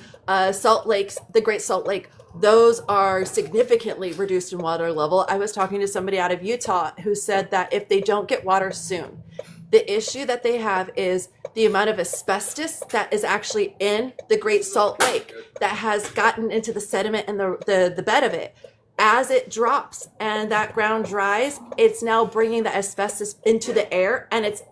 Salt Lakes, the Great Salt Lake, those are significantly reduced in water level. I was talking to somebody out of Utah who said that if they don't get water soon, the issue that they have is the amount of asbestos that is actually in the Great Salt Lake that has gotten into the sediment and the bed of it. As it drops and that ground dries, it's now bringing the asbestos into the air, and it's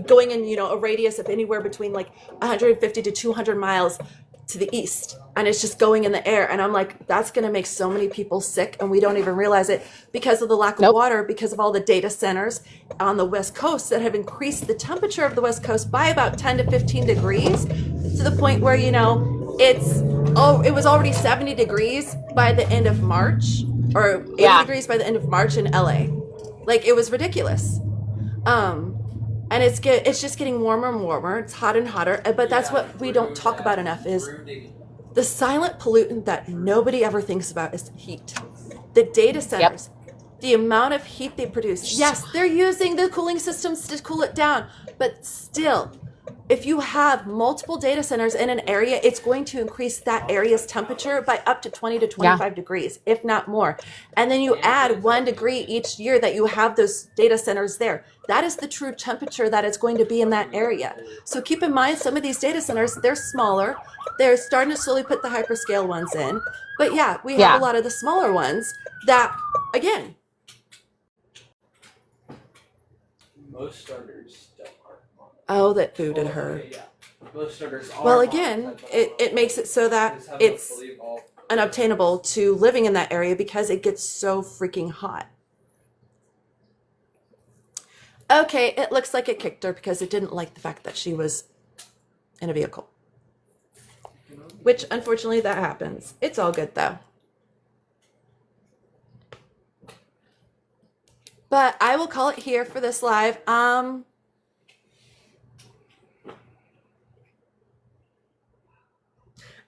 going in, a radius of anywhere between like 150 to 200 miles to the east, and it's just going in the air. And I'm like, that's going to make so many people sick, and we don't even realize it because of the lack of water, because of all the data centers on the West Coast that have increased the temperature of the West Coast by about 10 to 15 degrees to the point where, it was already 70 degrees by the end of March, or 80 degrees by the end of March in LA. Like, it was ridiculous. And it's just getting warmer and warmer. It's hot and hotter. But that's what we don't talk about enough is the silent pollutant that nobody ever thinks about is heat. The data centers, the amount of heat they produce. Yes, they're using the cooling systems to cool it down, but still, if you have multiple data centers in an area, it's going to increase that area's temperature by up to 20 to 25 degrees, if not more. And then you add 1 degree each year that you have those data centers there. That is the true temperature that it's going to be in that area. So keep in mind, some of these data centers, they're smaller. They're starting to slowly put the hyperscale ones in. But yeah, we have a lot of the smaller ones that, again. Most starters don't are. Oh, that booted her. Yeah. Most starters are. Well, again, it makes it so that it's unobtainable to living in that area because it gets so freaking hot. Okay, it looks like it kicked her because it didn't like the fact that she was in a vehicle. Which, unfortunately, that happens. It's all good, though. But I will call it here for this live. I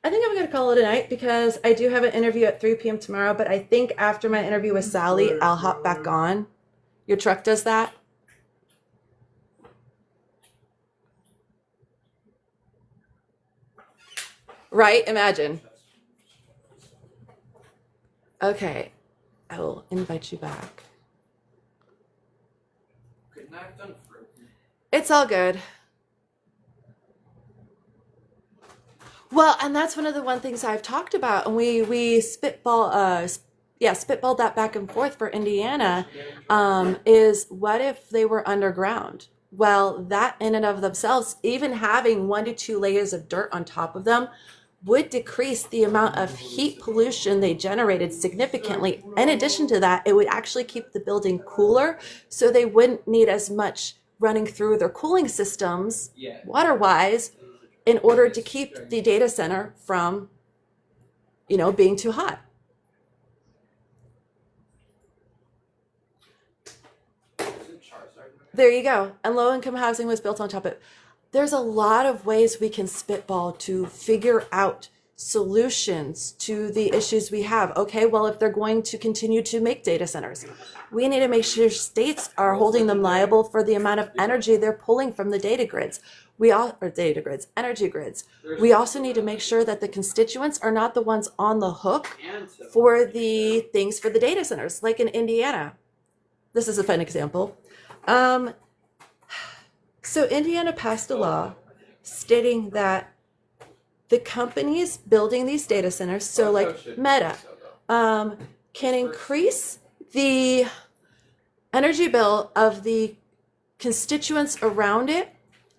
think I'm going to call it a night because I do have an interview at 3 p.m. tomorrow, but I think after my interview with Sally, I'll hop back on. Your truck does that? Right? Imagine. Okay. I will invite you back. It's all good. Well, and that's one of the things I've talked about, and we spitballed that back and forth for Indiana, is what if they were underground? Well, that in and of themselves, even having 1 to 2 layers of dirt on top of them, would decrease the amount of heat pollution they generated significantly. In addition to that, it would actually keep the building cooler, so they wouldn't need as much running through their cooling systems, water-wise, in order to keep the data center from, being too hot. There you go. And low-income housing was built on top of it. There's a lot of ways we can spitball to figure out solutions to the issues we have. Okay, well, if they're going to continue to make data centers, we need to make sure states are holding them liable for the amount of energy they're pulling from the energy grids. We also need to make sure that the constituents are not the ones on the hook for the things for the data centers, like in Indiana. This is a fun example. So Indiana passed a law stating that the companies building these data centers, so like Meta, can increase the energy bill of the constituents around it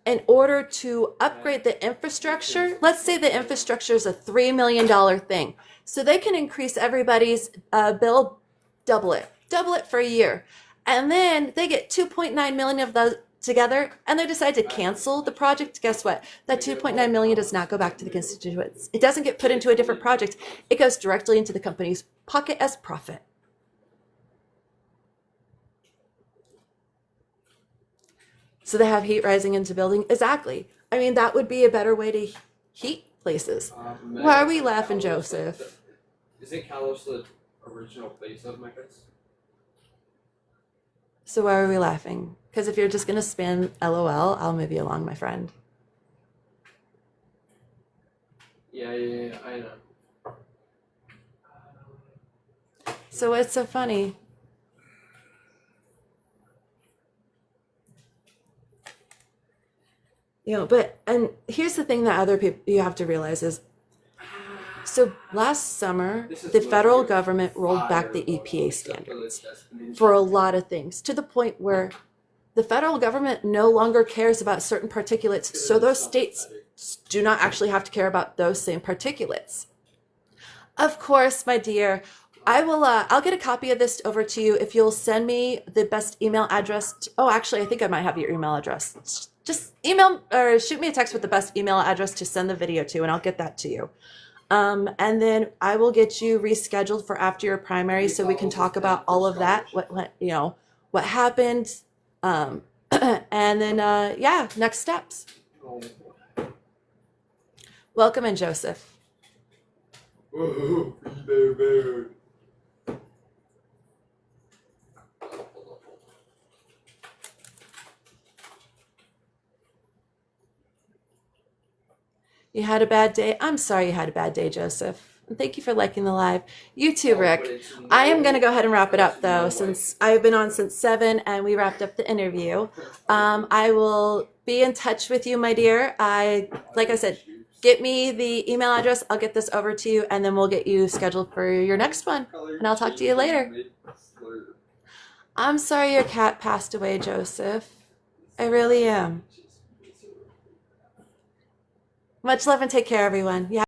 in order to upgrade the infrastructure, let's say the infrastructure is a $3 million thing. So they can increase everybody's bill, double it for a year. And then they get 2.9 million of those together and they decide to cancel the project. Guess what? That 2.9 million does not go back to the constituents. It doesn't get put into a different project. It goes directly into the company's pocket as profit. So they have heat rising into building. Exactly. I mean, that would be a better way to heat places. Why are we laughing, Joseph? Isn't Kalos the original place of Meccas? So why are we laughing? Because if you're just going to spam LOL, I'll move you along, my friend. Yeah, I know. So what's so funny? You know, and here's the thing that other people, you have to realize is, so last summer, the federal government rolled back the EPA standards for a lot of things to the point where the federal government no longer cares about certain particulates. So those states do not actually have to care about those same particulates. Of course, my dear, I'll get a copy of this over to you if you'll send me the best email address. Actually, I think I might have your email address. Just email or shoot me a text with the best email address to send the video to, and I'll get that to you. And then I will get you rescheduled for after your primary so we can talk about all of that, what happened, and then, next steps. Welcome in, Joseph. You had a bad day? I'm sorry you had a bad day, Joseph. And thank you for liking the live. You too, Rick. I am going to go ahead and wrap it up, though, since I've been on since 7 and we wrapped up the interview. I will be in touch with you, my dear. Like I said, get me the email address. I'll get this over to you, and then we'll get you scheduled for your next one. And I'll talk to you later. I'm sorry your cat passed away, Joseph. I really am. Much love and take care, everyone. Yeah.